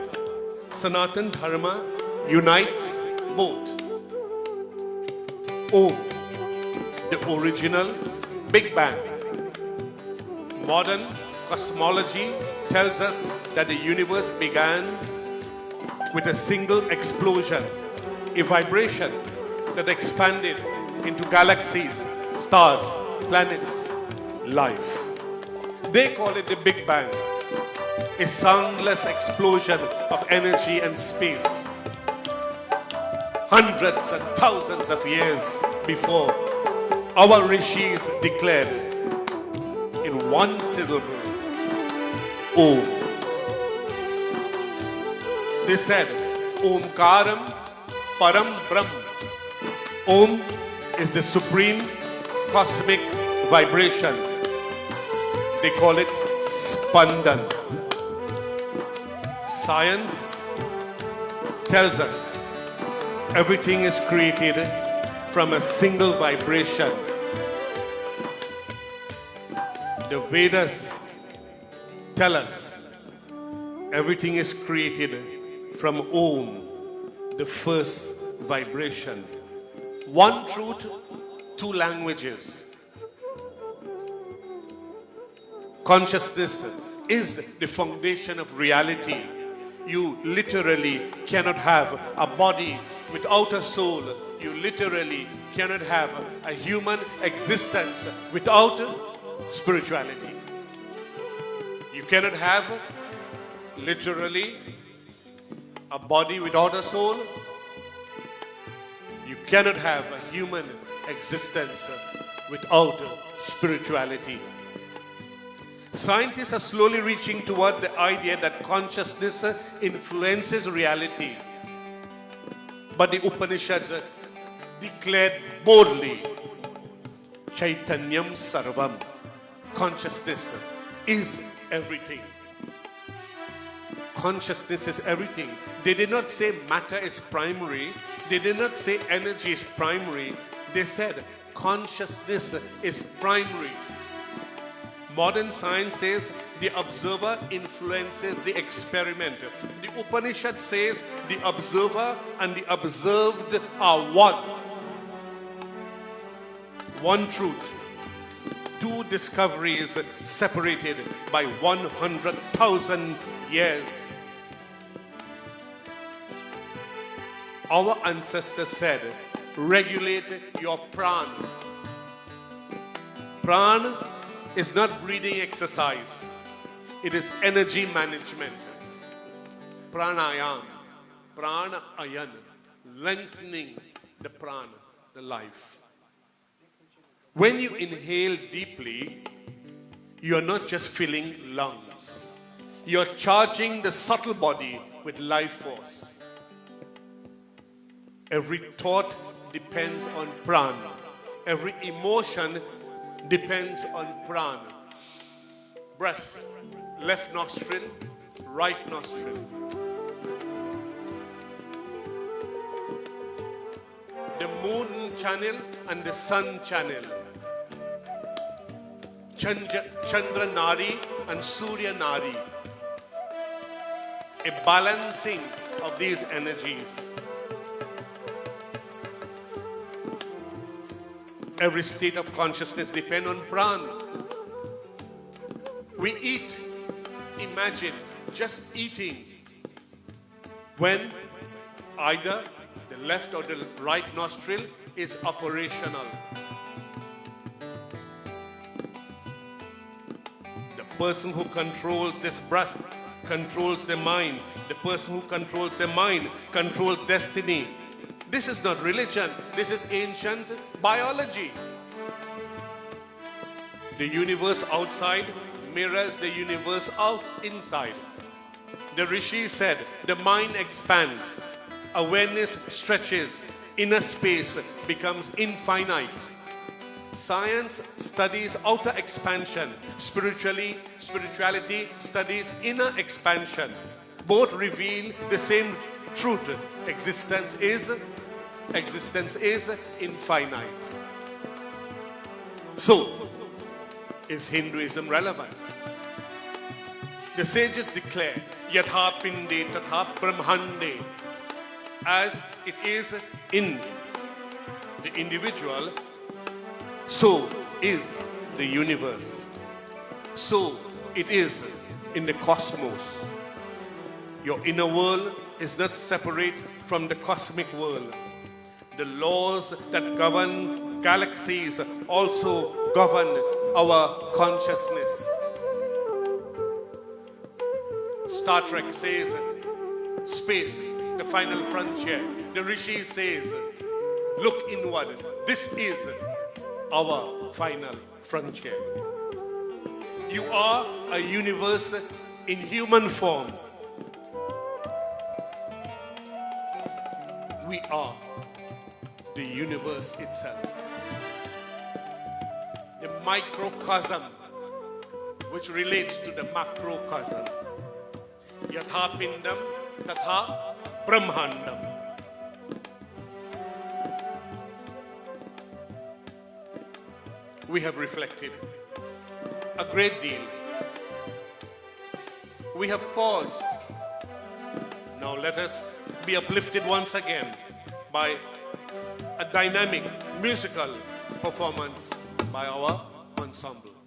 Sanatan Dharma unites both. Om, the original Big Bang. Modern cosmology tells us that the universe began with a single explosion, a vibration that expanded into galaxies, stars, planets, life. They call it the Big Bang, a soundless explosion of energy and space. Hundreds and thousands of years before, our rishis declared in one syllable, Om. They said, Omkaram Param Brahm. Om is the supreme cosmic vibration. They call it Spandan. Science tells us everything is created from a single vibration. The Vedas tell us everything is created from Om, the first vibration. One truth two languages. Consciousness is the foundation of reality. You literally cannot have a body without a soul. You literally cannot have a human existence without spirituality. You cannot have literally a body without a soul. You cannot have a human existence without spirituality. Scientists are slowly reaching toward the idea that consciousness influences reality. But the Upanishads declared boldly, Chaitanyam Sarvam. Consciousness is everything. Consciousness is everything. They did not say matter is primary. They did not say energy is primary. They said consciousness is primary. Modern science says the observer influences the experiment. The Upanishad says the observer and the observed are one. One truth. Two discoveries separated by 100,000 years. Our ancestors said, regulate your prana. Prana is not breathing exercise. It is energy management. Pranayam, pranayan, lengthening the prana, the life. When you inhale deeply, you are not just filling lungs. You are charging the subtle body with life force. Every thought depends on prana. Every emotion depends on prana. Breath, left nostril, right nostril. The moon channel and the sun channel. Chandra Nari and Surya Nari. A balancing of these energies. Every state of consciousness depends on prana. We eat, imagine just eating when either the left or the right nostril is operational. The person who controls this breath controls the mind. The person who controls the mind controls destiny. This is not religion. This is ancient biology. The universe outside mirrors the universe inside. The Rishi said, the mind expands, awareness stretches, inner space becomes infinite. Science studies outer expansion. Spirituality studies inner expansion. Both reveal the same truth. Existence is infinite. So, is Hinduism relevant? The sages declare, Yatha Pinde Tatha Brahmande. As it is in the individual, so is the universe. So it is in the cosmos. Your inner world is not separate from the cosmic world. The laws that govern galaxies also govern our consciousness. Star Trek says, space, the final frontier. The Rishi says, look inward. This is our final frontier. You are a universe in human form. We are the universe itself. The microcosm which relates to the macrocosm. Yatha Pindam Tatha Brahmandam. We have reflected a great deal. We have paused. Now let us be uplifted once again by a dynamic musical performance by our ensemble.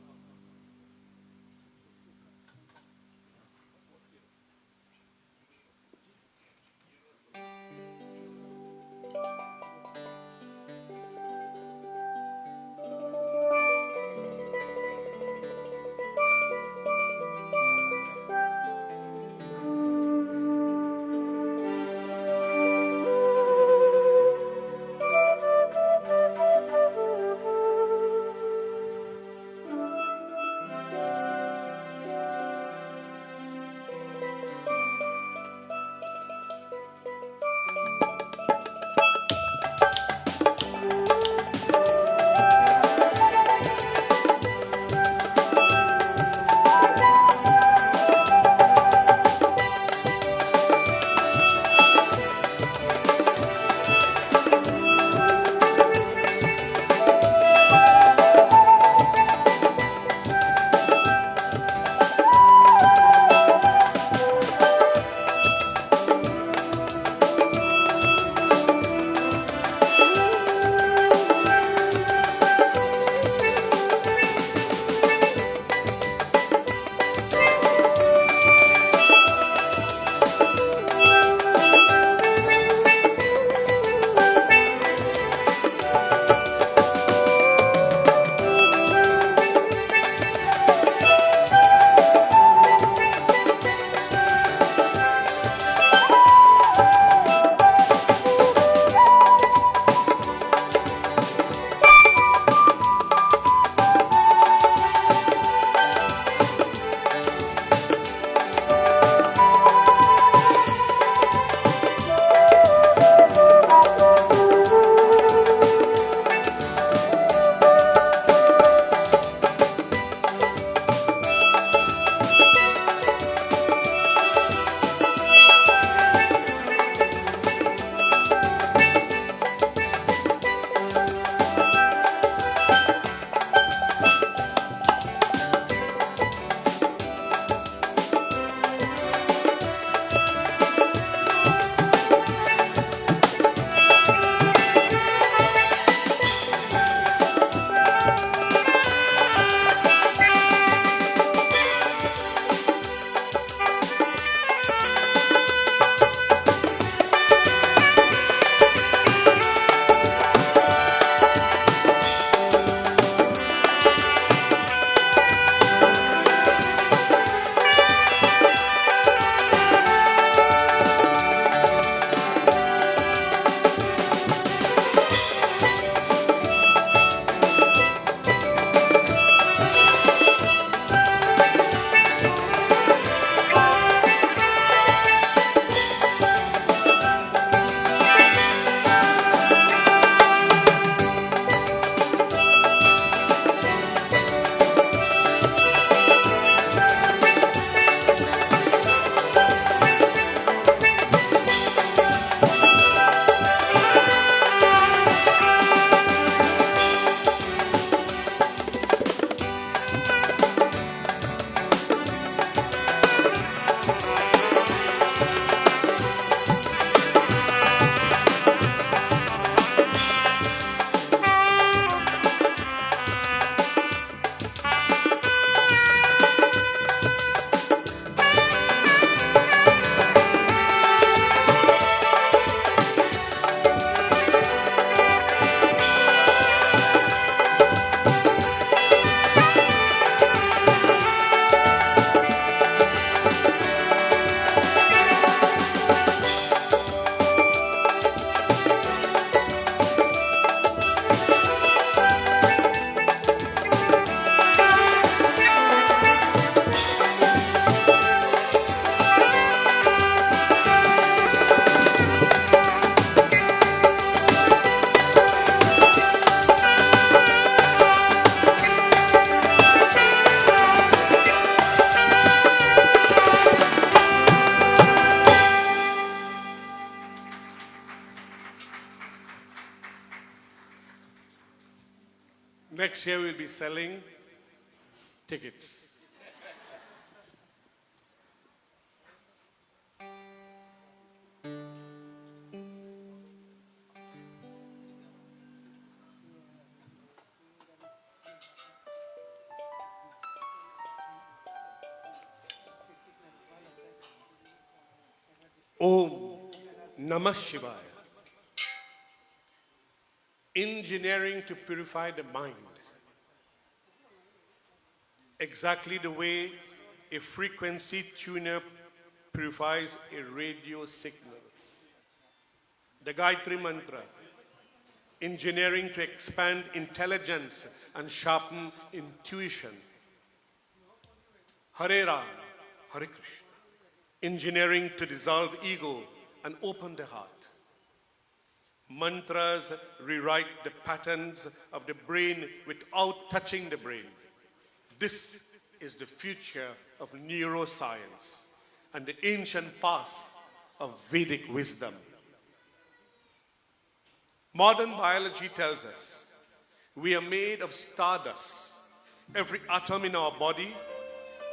Next year we'll be selling tickets. Om Namah Shivaya. Engineering to purify the mind. Exactly the way a frequency tuner purifies a radio signal. The Gayatri Mantra. Engineering to expand intelligence and sharpen intuition. Hare Ram, Hare Krishna. Engineering to dissolve ego and open the heart. Mantras rewrite the patterns of the brain without touching the brain. This is the future of neuroscience and the ancient past of Vedic wisdom. Modern biology tells us we are made of stardust. Every atom in our body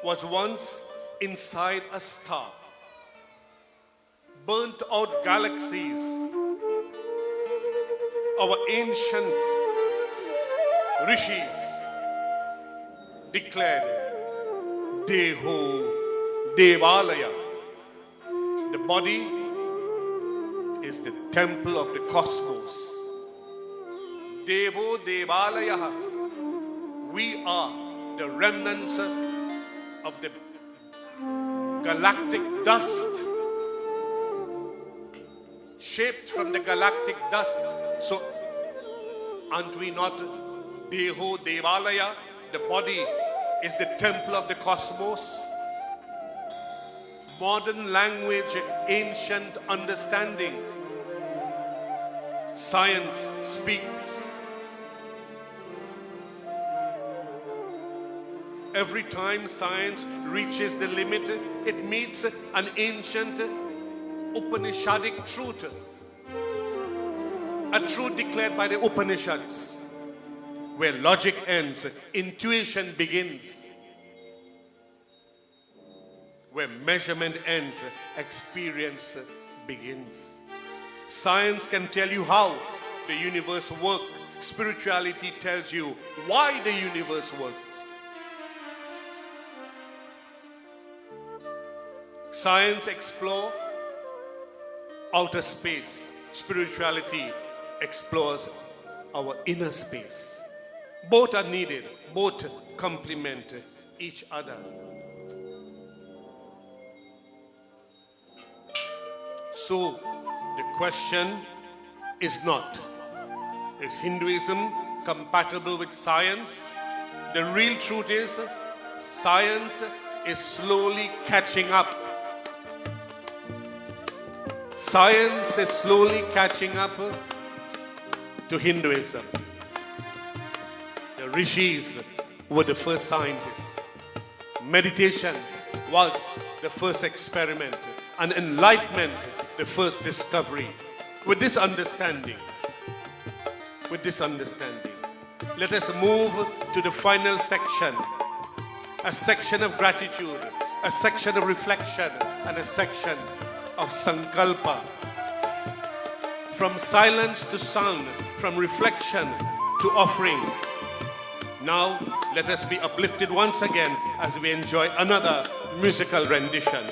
was once inside a star. Burnt out galaxies. Our ancient rishis declared Deho Devalaya. The body is the temple of the cosmos. Devo Devalaya. We are the remnants of the galactic dust, shaped from the galactic dust. So, aren't we not Deho Devalaya? The body is the temple of the cosmos. Modern language, ancient understanding. Science speaks. Every time science reaches the limit, it meets an ancient Upanishadic truth. A truth declared by the Upanishads. Where logic ends, intuition begins. Where measurement ends, experience begins. Science can tell you how the universe works. Spirituality tells you why the universe works. Science explores outer space. Spirituality explores our inner space. Both are needed. Both complement each other. So, the question is not, is Hinduism compatible with science? The real truth is, science is slowly catching up. Science is slowly catching up to Hinduism. The rishis were the first scientists. Meditation was the first experiment, and enlightenment the first discovery. With this understanding, let us move to the final section. A section of gratitude, a section of reflection, and a section of sankalpa. From silence to sound, from reflection to offering. Now, let us be uplifted once again as we enjoy another musical rendition.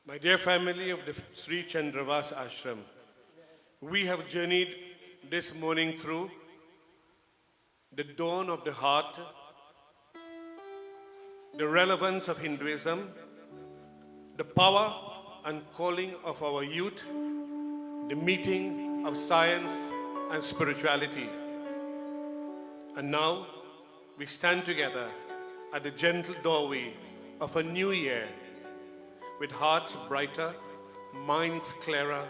My dear family of the Shri Chandra Vaas Ashram, we have journeyed this morning through the dawn of the heart, the relevance of Hinduism, the power and calling of our youth, the meeting of science and spirituality. And now we stand together at the gentle doorway of a new year with hearts brighter, minds clearer,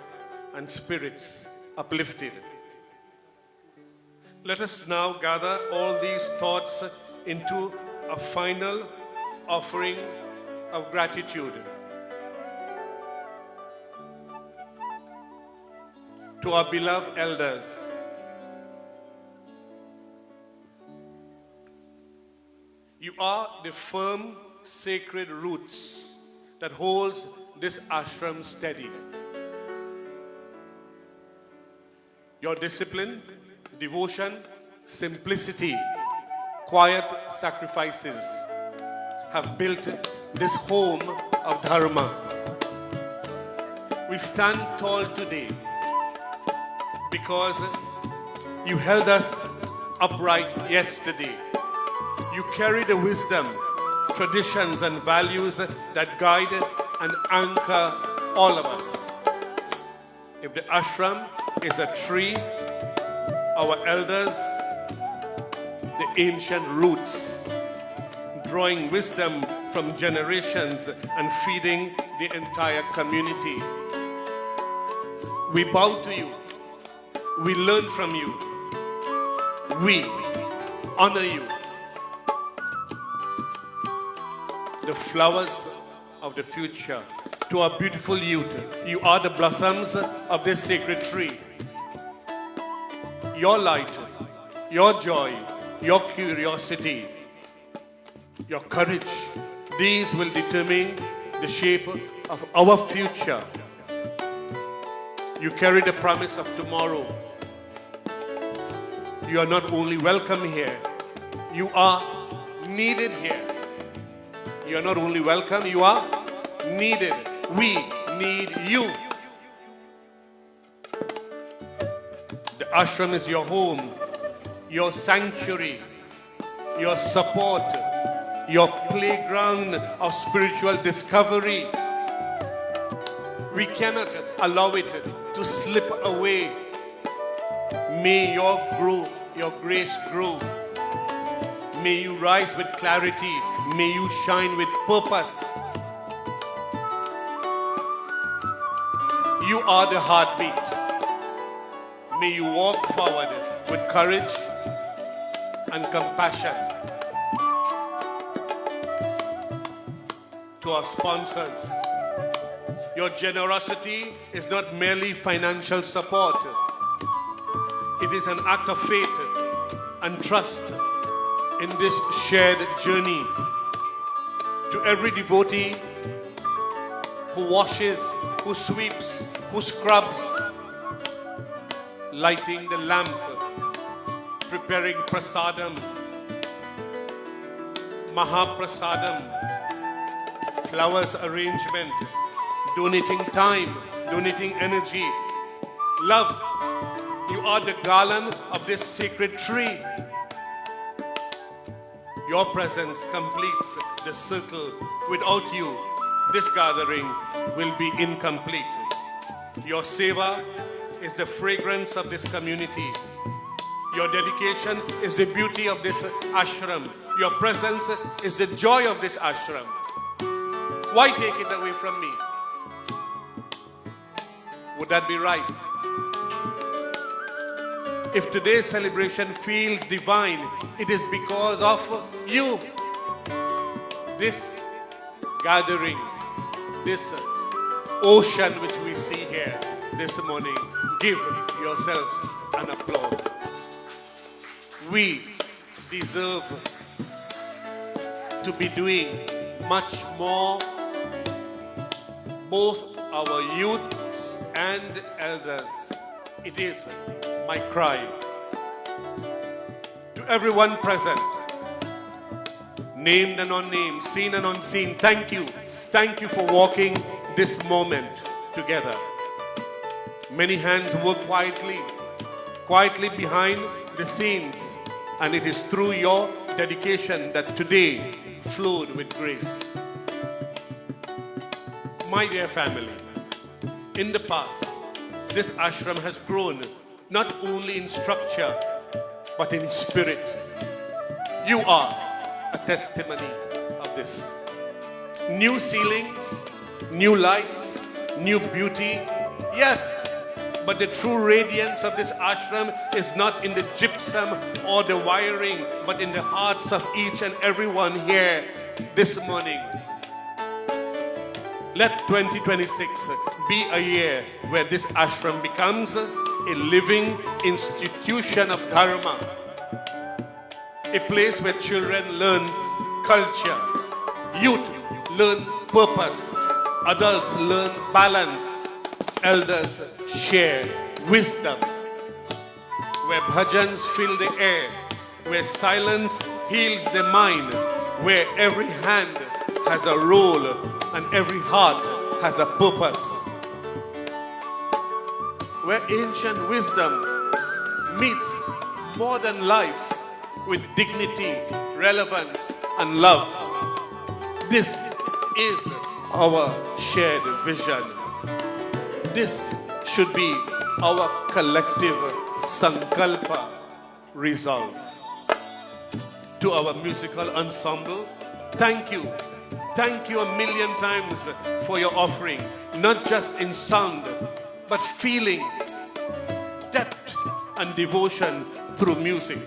and spirits uplifted. Let us now gather all these thoughts into a final offering of gratitude to our beloved elders. You are the firm, sacred roots that holds this ashram steady. Your discipline, devotion, simplicity, quiet sacrifices have built this home of Dharma. We stand tall today because you held us upright yesterday. You carry the wisdom, traditions and values that guide and anchor all of us. If the ashram is a tree, our elders, the ancient roots, drawing wisdom from generations and feeding the entire community. We bow to you. We learn from you. We honor you. The flowers of the future. To our beautiful youth, you are the blossoms of this sacred tree. Your light, your joy, your curiosity, your courage, these will determine the shape of our future. You carry the promise of tomorrow. You are not only welcome here, you are needed here. You are not only welcome, you are needed. We need you. The ashram is your home, your sanctuary, your support, your playground of spiritual discovery. We cannot allow it to slip away. May your grace grow. May you rise with clarity. May you shine with purpose. You are the heartbeat. May you walk forward with courage and compassion. To our sponsors, your generosity is not merely financial support. It is an act of faith and trust in this shared journey. To every devotee who washes, who sweeps, who scrubs, lighting the lamp, preparing prasadam, mahaprasadam, flowers arrangement, donating time, donating energy. Love, you are the garland of this sacred tree. Your presence completes the circle. Without you, this gathering will be incomplete. Your seva is the fragrance of this community. Your dedication is the beauty of this ashram. Your presence is the joy of this ashram. Why take it away from me? Would that be right? If today's celebration feels divine, it is because of you. This gathering, this ocean which we see here this morning, give yourselves an applause. We deserve to be doing much more, both our youths and elders. It is my cry. To everyone present, named and unnamed, seen and unseen. Thank you. Thank you for walking this moment together. Many hands work quietly behind the scenes, and it is through your dedication that today flowed with grace. My dear family, in the past, this ashram has grown not only in structure, but in spirit. You are a testimony of this. New ceilings, new lights, new beauty. Yes, but the true radiance of this ashram is not in the gypsum or the wiring, but in the hearts of each and everyone here this morning. Let 2026 be a year where this ashram becomes a living institution of dharma, a place where children learn culture, youth learn purpose, adults learn balance, elders share wisdom, where bhajans fill the air, where silence heals the mind, where every hand has a role and every heart has a purpose, where ancient wisdom meets modern life with dignity, relevance, and love. This is our shared vision. This should be our collective sankalpa resolve. To our musical ensemble, thank you. Thank you a million times for your offering, not just in sound, but feeling, depth, and devotion through music.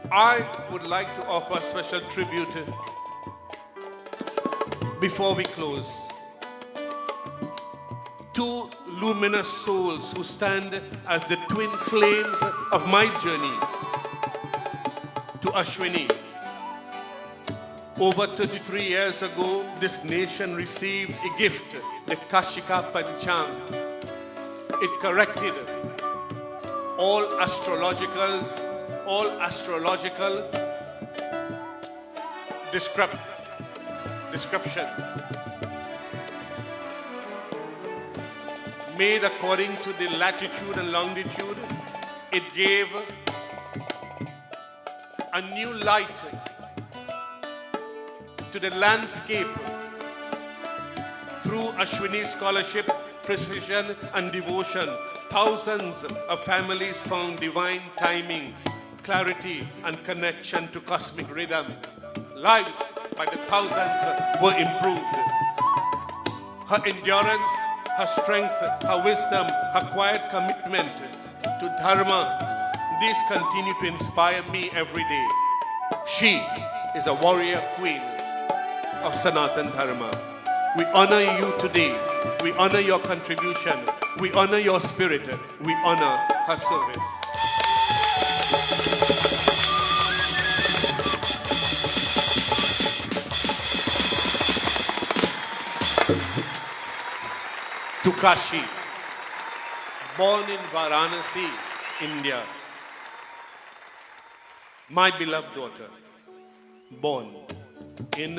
I would like to offer special tribute before we close. Two luminous souls who stand as the twin flames of my journey. To Ashwini. Over 33 years ago, this nation received a gift, the Kashika Pancham. It corrected all astrological description made according to the latitude and longitude. It gave a new light to the landscape through Ashwini's scholarship, precision, and devotion. Thousands of families found divine timing, clarity, and connection to cosmic rhythm. Lives by the thousands were improved. Her endurance, her strength, her wisdom, her quiet commitment to dharma, these continue to inspire me every day. She is a warrior queen of Sanatan Dharma. We honor you today. We honor your contribution. We honor your spirit. We honor her service. To Kashi, born in Varanasi, India. My beloved daughter, born in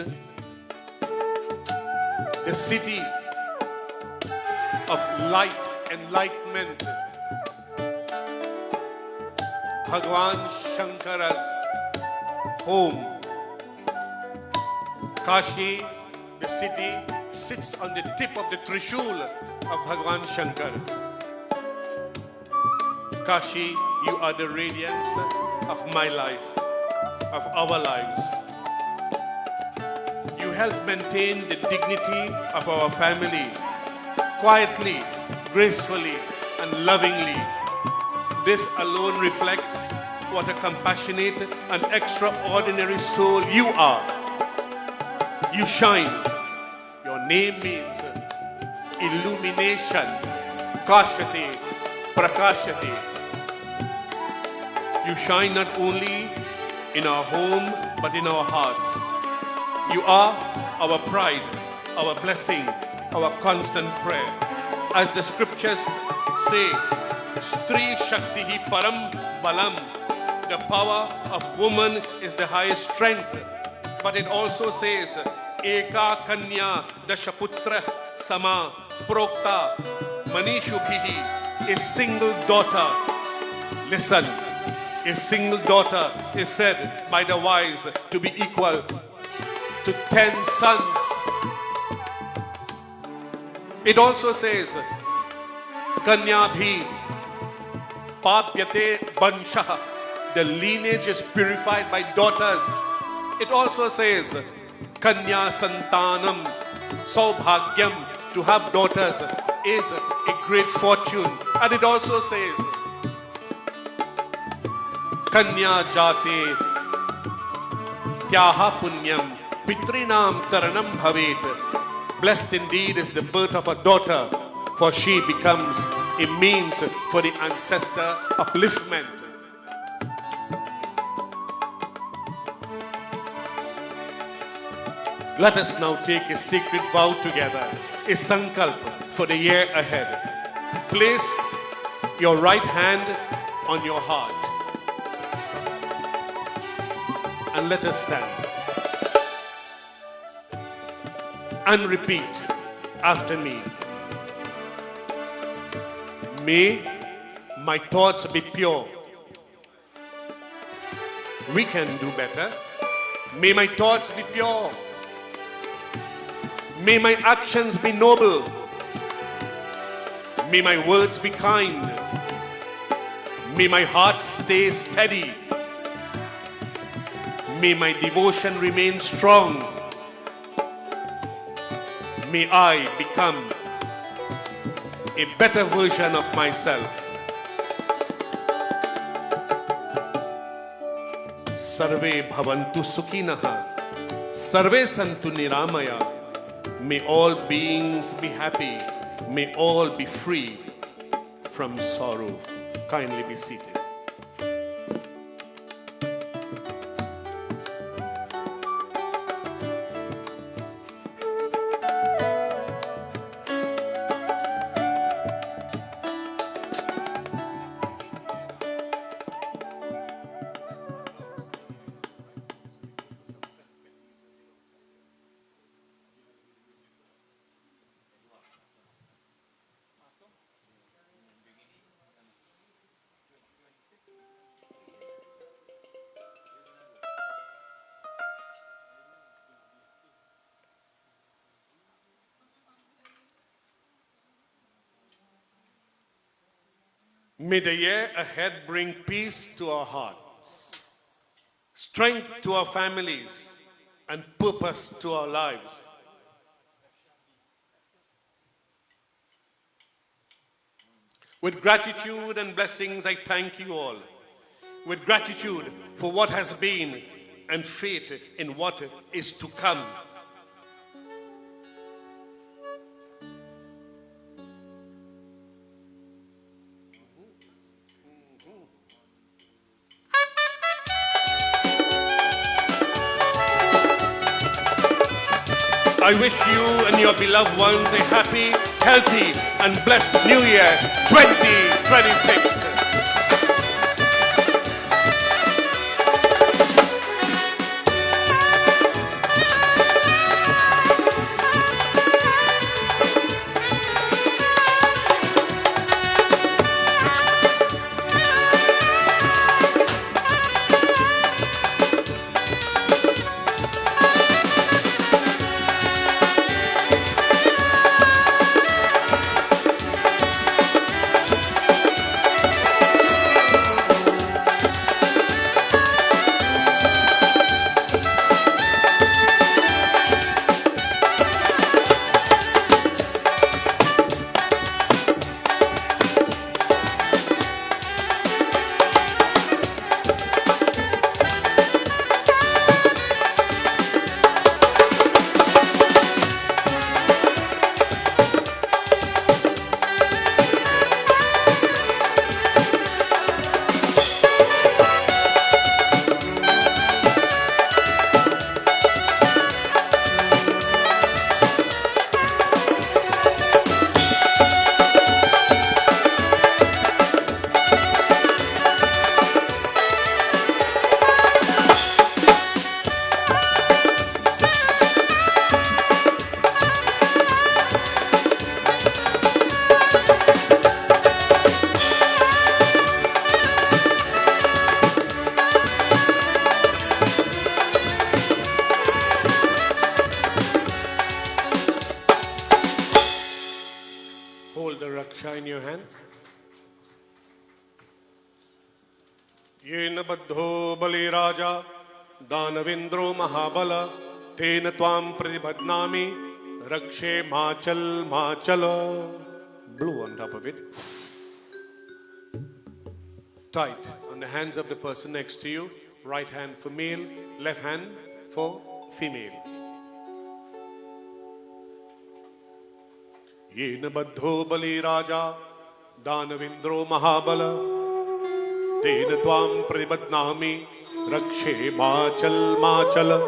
the city of light, enlightenment, Bhagwan Shankara's home. Kashi, the city, sits on the tip of the Trishul of Bhagwan Shankar. Kashi, you are the radiance of my life, of our lives. You help maintain the dignity of our family, quietly, gracefully, and lovingly. This alone reflects what a compassionate and extraordinary soul you are. You shine. Your name means illumination. Kashate, prakashate. You shine not only in our home, but in our hearts. You are our pride, our blessing, our constant prayer. As the scriptures say, Stri Shakti Param Balam the power of woman is the highest strength. But it also says, Eka Kanya Dashaputra Sama Prokta Manishubhihi, a single daughter. Listen, a single daughter is said by the wise to be equal to 10 sons. It also says, Kanya Bhi Papyate Bansha, the lineage is purified by daughters. It also says, Kanya Santanam, Saubhagyam, to have daughters is a great fortune. And it also says, Kanya Jate Tyaha Punyam, Pitrinam Taranam Bhavet. Blessed indeed is the birth of a daughter, for she becomes a means for the ancestor upliftment. Let us now take a sacred vow together, a sankalp for the year ahead. Place your right hand on your heart and let us stand. And repeat after me. May my thoughts be pure. We can do better. May my thoughts be pure. May my actions be noble. May my words be kind. May my heart stay steady. May my devotion remain strong. May I become a better version of myself. Sarve bhavantu sukhinaha. Sarve santu niramaya. May all beings be happy. May all be free from sorrow. Kindly be seated. May the year ahead bring peace to our hearts, strength to our families, and purpose to our lives. With gratitude and blessings, I thank you all. With gratitude for what has been and faith in what is to come. I wish you and your beloved ones a happy, healthy, and blessed New Year 2026. Daksha in your hand. Yena baddho bali raja danavindro mahabala tena tvam pratibhadnami rakshe machal machala. Blow on top of it. Tight on the hands of the person next to you. Right hand for male, left hand for female. Yena baddho bali raja danavindro mahabala tena tvam pratibhadnami rakshe machal machala.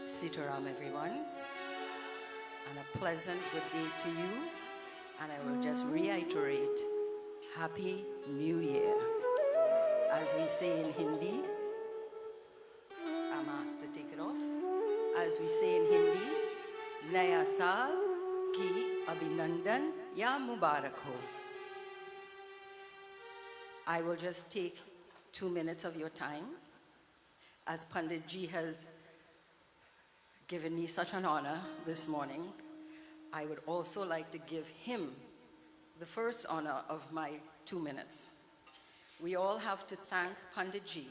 Sitaram, everyone, and a pleasant good day to you. And I will just reiterate, Happy New Year. As we say in Hindi, I'm asked to take it off. As we say in Hindi, Naya Saal ki Abhinandan ya Mubarak ho. I will just take 2 minutes of your time, as Pandit Ji has given me such an honor this morning. I would also like to give him the first honor of my 2 minutes. We all have to thank Pandit Ji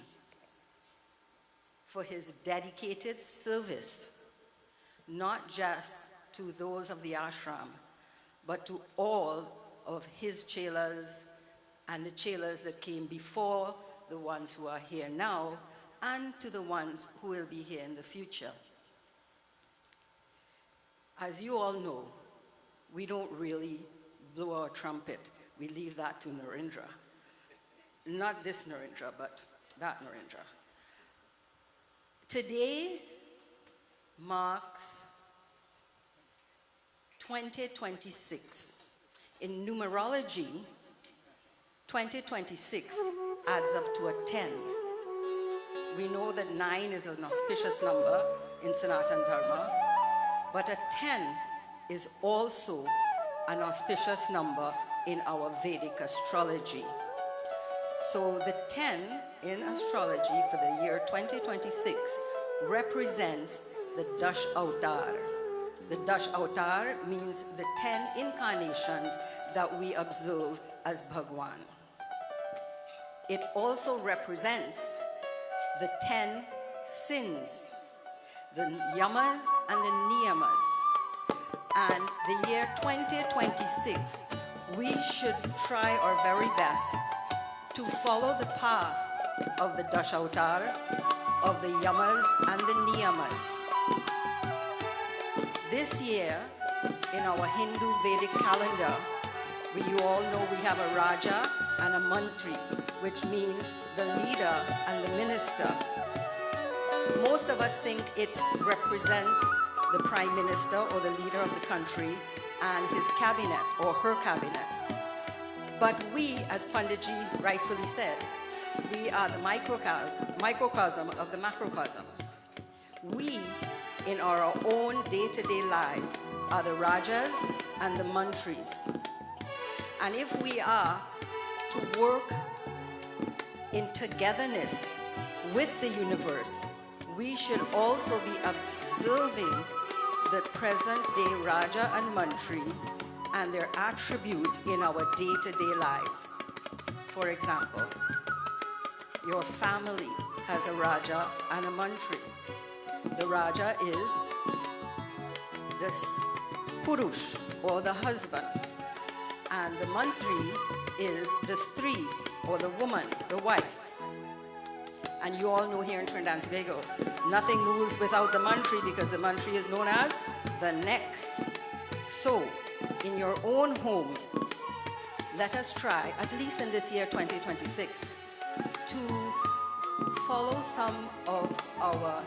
for his dedicated service, not just to those of the ashram, but to all of his chelas and the chelas that came before, the ones who are here now, and to the ones who will be here in the future. As you all know, we don't really blow our trumpet. We leave that to Narendra. Not this Narendra, but that Narendra. Today marks 2026. In numerology, 2026 adds up to a 10. We know that 9 is an auspicious number in Sanatana Dharma, but a 10 is also an auspicious number in our Vedic astrology. So the 10 in astrology for the year 2026 represents the Dash Avatar. The Dash Avatar means the 10 incarnations that we observe as Bhagwan. It also represents the 10 sins, the yamas and the niyamas. And the year 2026, we should try our very best to follow the path of the Dashavatar, of the yamas and the niyamas. This year, in our Hindu Vedic calendar, you all know we have a Raja and a Mantri, which means the leader and the minister. Most of us think it represents the prime minister or the leader of the country and his cabinet or her cabinet. But we, as Panditji rightfully said, we are the microcosm of the macrocosm. We, in our own day-to-day lives, are the Rajas and the Mantris. And if we are to work in togetherness with the universe, we should also be observing the present-day Raja and Mantri and their attributes in our day-to-day lives. For example, your family has a Raja and a Mantri. The Raja is the Purush, or the husband, and the Mantri is the Stree, or the woman, the wife. And you all know here in Trinidad and Tobago, nothing moves without the Mantri, because the Mantri is known as the neck. So, in your own homes, let us try, at least in this year 2026, to follow some of our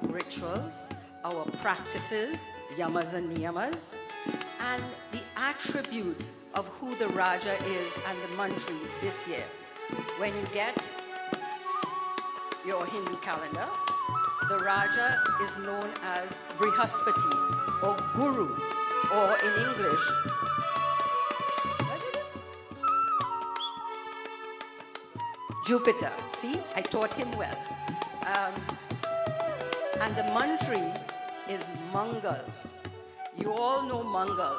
rituals, our practices, yamas and niyamas, and the attributes of who the Raja is and the Mantri this year. When you get your Hindu calendar, the Raja is known as Brihaspati or Guru, or in English, what is this? Jupiter. See, I taught him well. And the Mantri is Mangal. You all know Mangal.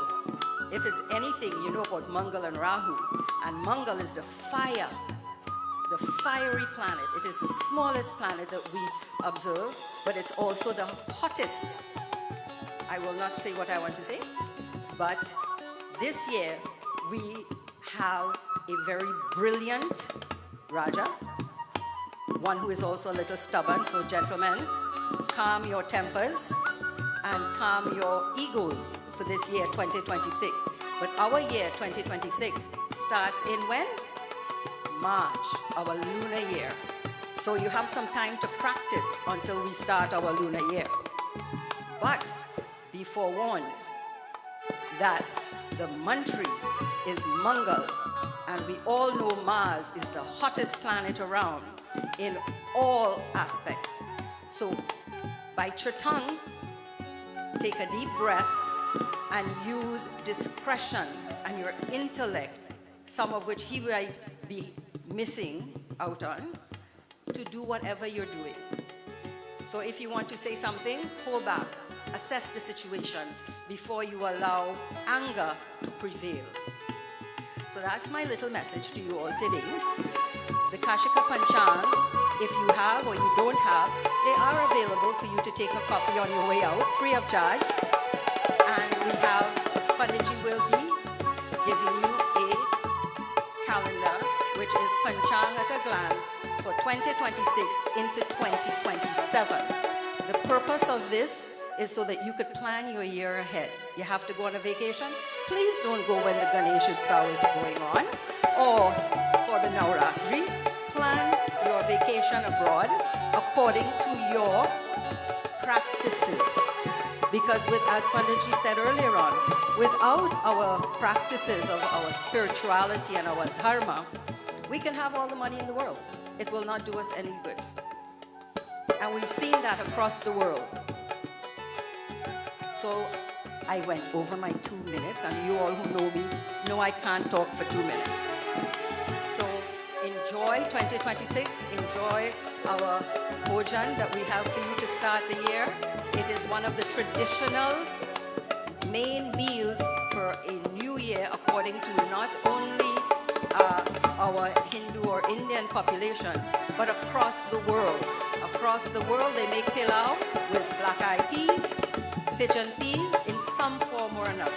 If it's anything, you know about Mangal and Rahu. And Mangal is the fire, the fiery planet. It is the smallest planet that we observe, but it's also the hottest. I will not say what I want to say, but this year we have a very brilliant Raja, one who is also a little stubborn. So gentlemen, calm your tempers and calm your egos for this year 2026. But our year 2026 starts in when? March, our lunar year. So you have some time to practice until we start our lunar year. But be forewarned that the Mantri is Mangal, and we all know Mars is the hottest planet around in all aspects. So bite your tongue, take a deep breath, and use discretion and your intellect, some of which he might be missing out on, to do whatever you're doing. So if you want to say something, hold back, assess the situation before you allow anger to prevail. So that's my little message to you all today. The Kashika Panchang, if you have or you don't have, they are available for you to take a copy on your way out, free of charge. And we have, Panditji will be giving you a calendar, which is Panchang at a glance for 2026 into 2027. The purpose of this is so that you could plan your year ahead. You have to go on a vacation? Please don't go when the Ganesh Utsav is going on, or for the Navratri. Plan your vacation abroad according to your practices. Because as Panditji said earlier on, without our practices of our spirituality and our dharma, we can have all the money in the world. It will not do us any good. And we've seen that across the world. So I went over my 2 minutes, and you all who know me know I can't talk for 2 minutes. So enjoy 2026, enjoy our bhojan that we have for you to start the year. It is one of the traditional main meals for a new year, according to not only our Hindu or Indian population, but across the world. Across the world, they make pilau with black-eyed peas, pigeon peas in some form or another.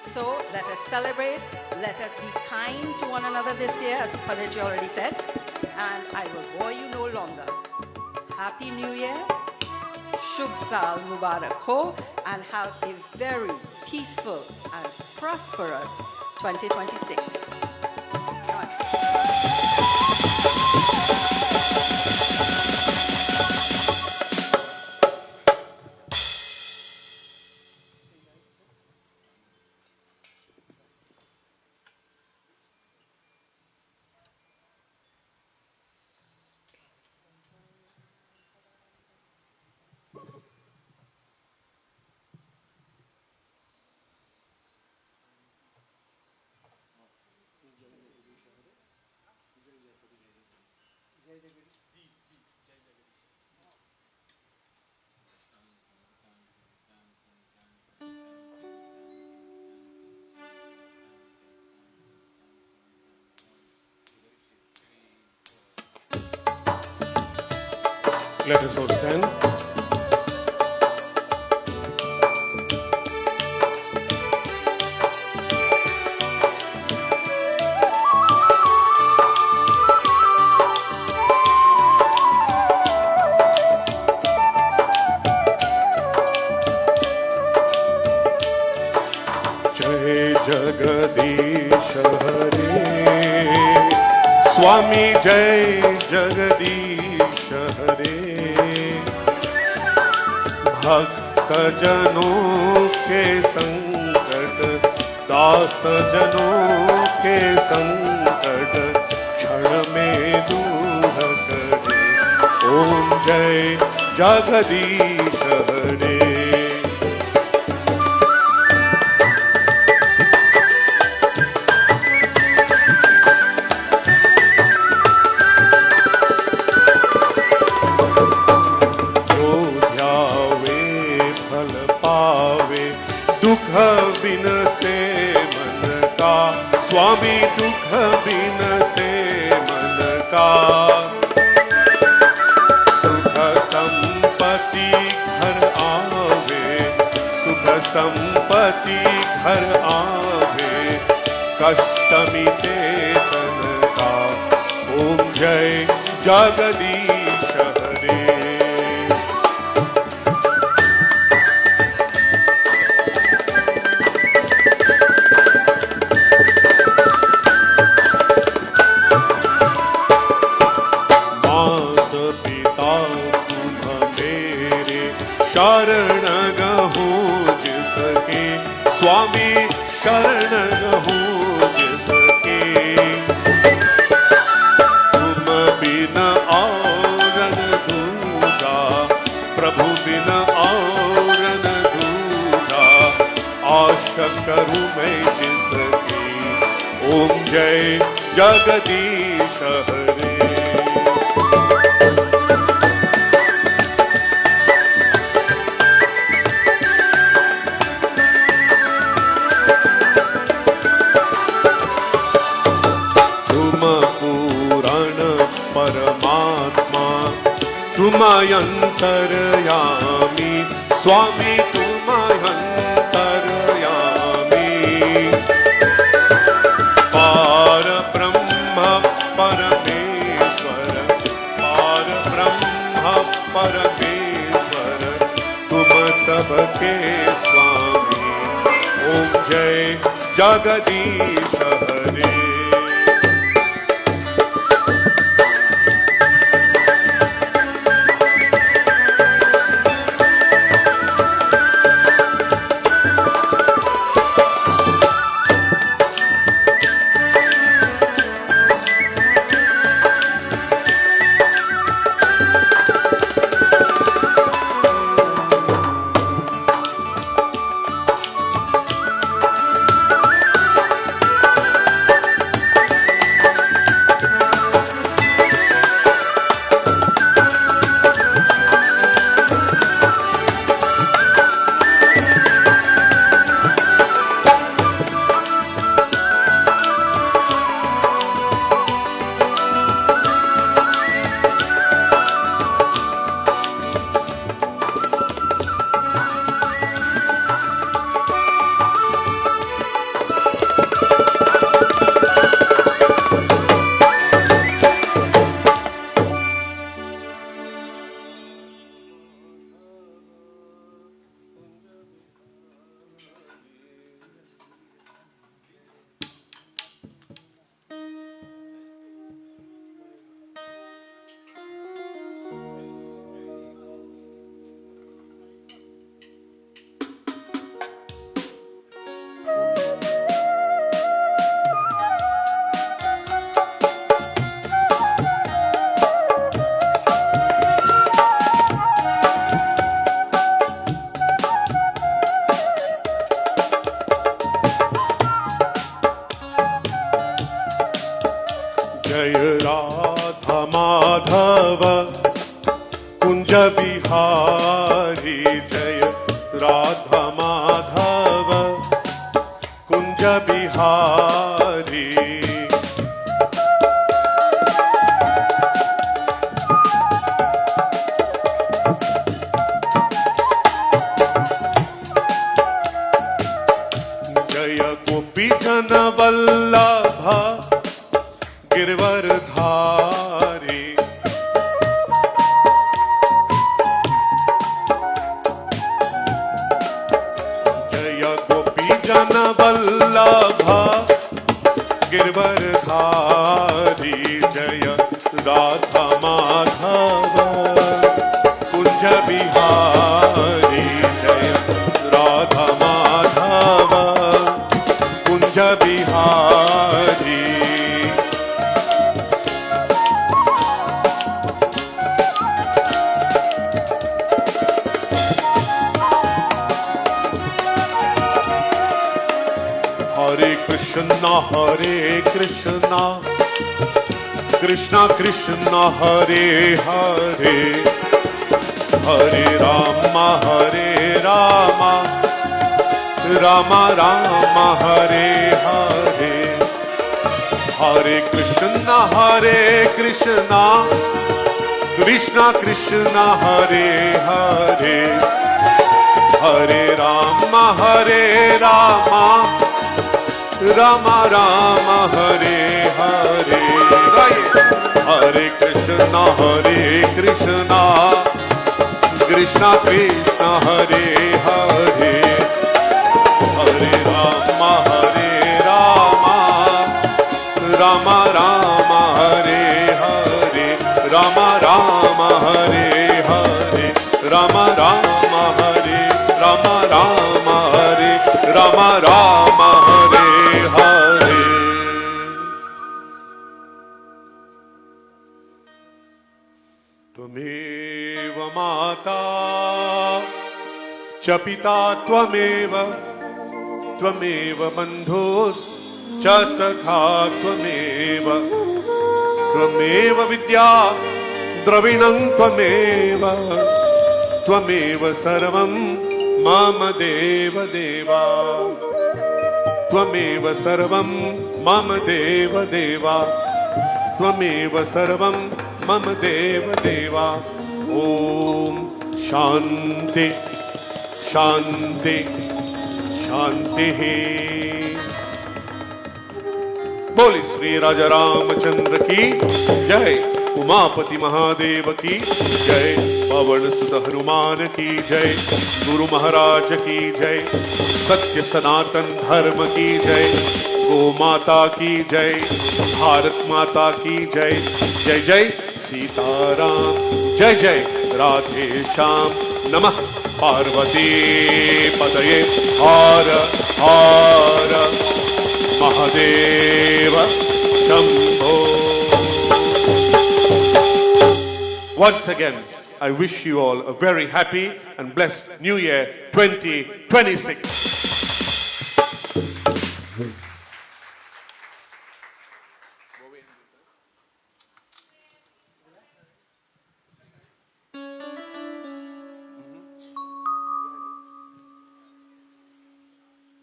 So let us celebrate, let us be kind to one another this year, as Panditji already said, and I will bore you no longer. Happy New Year, Shubh Saal Mubarak Ho, and have a very peaceful and prosperous 2026. Let us all stand. जय जगदीश हरे स्वामी, जय जगदीश हरे। भक्त जनों के संकट, दास जनों के संकट क्षण में दूर करे। ओम जय जगदीश हरे। बिन से मन का स्वामी, दुख बिन से मन का। सुख संपत्ति घर आवे, सुख संपत्ति घर आवे, कष्ट मिटे तन का। ओम जय जगदीश हरे। शरण गहूँ जिसके स्वामी, शरण गहूँ जिसके। तुम बिन औरन दूजा, प्रभु बिन औरन दूजा, आशा करूँ मैं जिसकी। ओम जय जगदीश हरे। परमात्मा तुम अंतर्यामी, स्वामी तुम अंतर्यामी। पार ब्रह्म परमेश्वर, पार ब्रह्म परमेश्वर, तुम सबके स्वामी। ओम जय जगदीश हरे। माधव कुंज बिहारी जय राधा माधव कुंज बिहारी। गिरवरधारी जय गोपी जन वल्लभा गिरवरधारी जय राधा माधव कुंज बिहारी जय राधा माधव कुंज बिहारी हरे कृष्णा कृष्णा कृष्णा हरे हरे हरे राम राम राम हरे हरे हरे कृष्णा कृष्णा कृष्णा हरे हरे हरे राम राम राम हरे हरे हरे कृष्णा कृष्णा कृष्णा हरे हरे हरे राम राम राम हरे हरे राम राम हरे हरे राम राम हरे राम राम हरे राम राम हरे हरे त्वमेव माता च पिता त्वमेव बन्धुश्च सखा त्वमेव विद्या द्रविणं त्वमेव सर्वं मम देव देवा त्वमेव सर्वं मम देव देवा त्वमेव सर्वं मम देव देवा ओम शांति शांति शांति। बोली श्री राजा रामचंद्र की जय, उमापति महादेव की जय, पवन सुत हनुमान की जय, गुरु महाराज की जय, सत्य सनातन धर्म की जय, गो माता की जय, भारत माता की जय, जय जय सीताराम, जय जय राधे श्याम, नमः पार्वती पतये, हर हर Mahadev Shambho. Once again, I wish you all a very happy and blessed New Year 2026.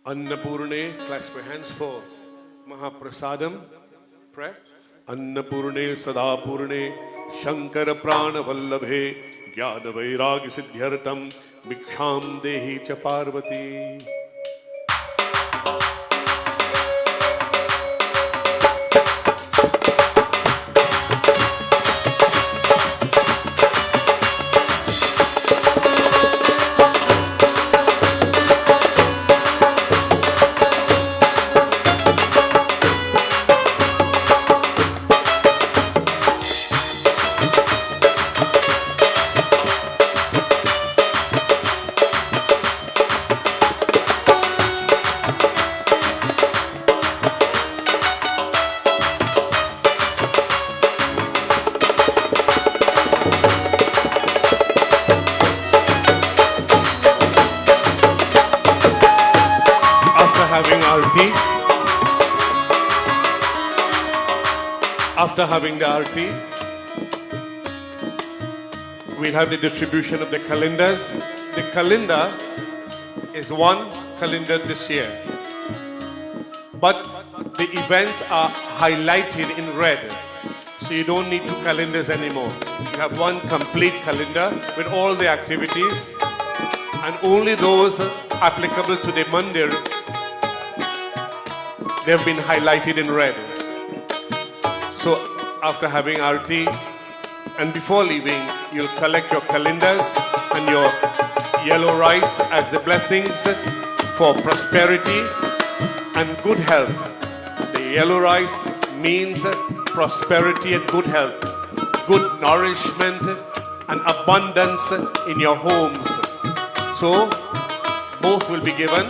Annapurne, clasp your hands for Mahaprasadam. Pray. Annapurne Sadapurne Shankar Prana Vallabhe Jnana Vairagya Siddhyartam Bhiksham Dehi Cha Parvati. After having the arti, we'll have the distribution of the calendars. The calendar is one calendar this year, but the events are highlighted in red, so you don't need two calendars anymore. You have one complete calendar with all the activities, and only those applicable to the mandir, they have been highlighted in red. So after having Aarti and before leaving, you'll collect your calendars and your yellow rice as the blessings for prosperity and good health. The yellow rice means prosperity and good health, good nourishment and abundance in your homes. So both will be given,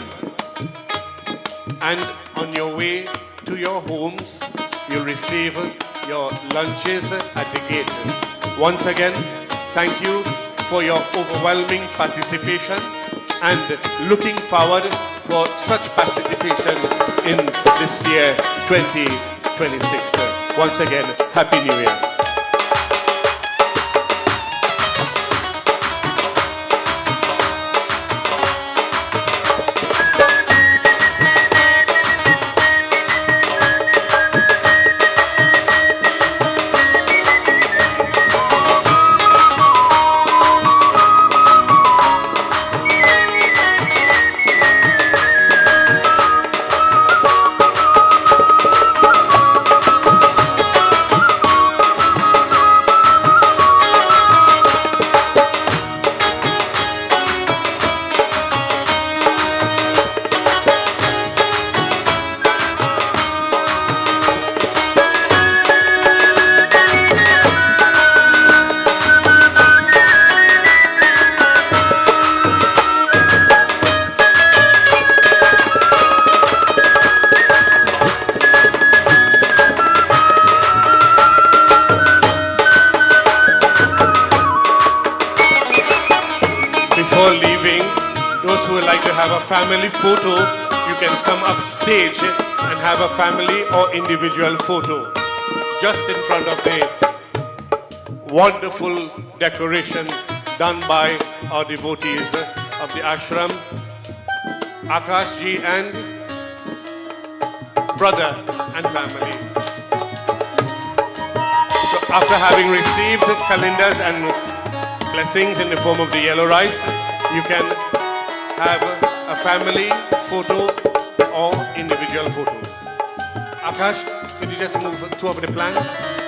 and on your way to your homes, you'll receive your lunches at the gate. Once again, thank you for your overwhelming participation and looking forward for such participation in this year 2026. Once again, Happy New Year. Before leaving, those who would like to have a family photo, you can come upstage and have a family or individual photo just in front of the wonderful decoration done by our devotees of the ashram, Akash ji and brother and family. So after having received calendars and blessings in the form of the yellow rice, you can have a family photo or individual photo. Akash, could you just move two of the plants?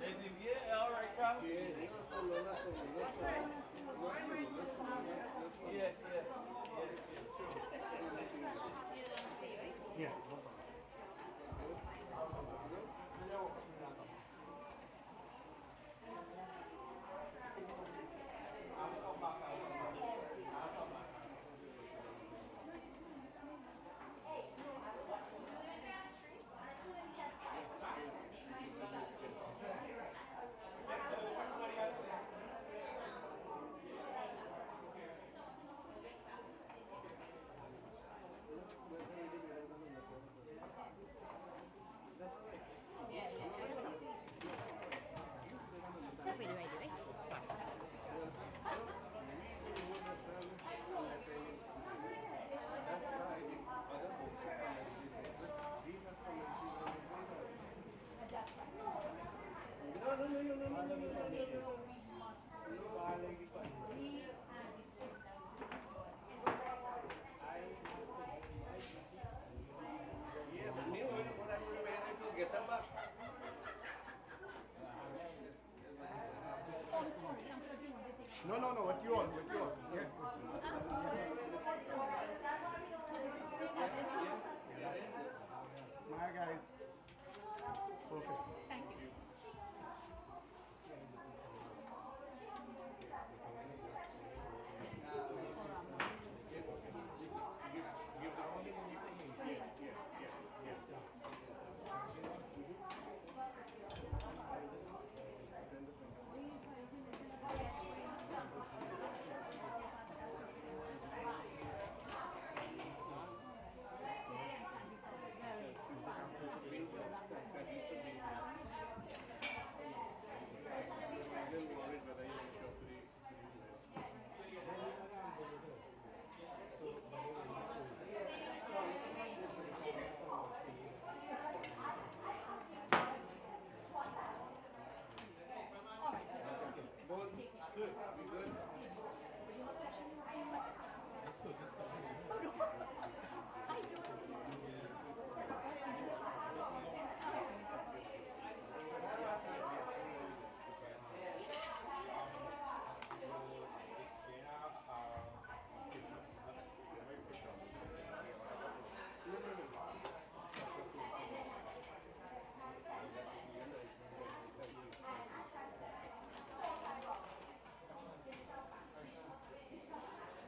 Desde bien. No, what you want? Yeah. My guys. Perfect. Thank you.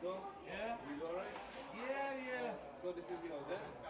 Yeah. He's alright? Yeah. So this is the house,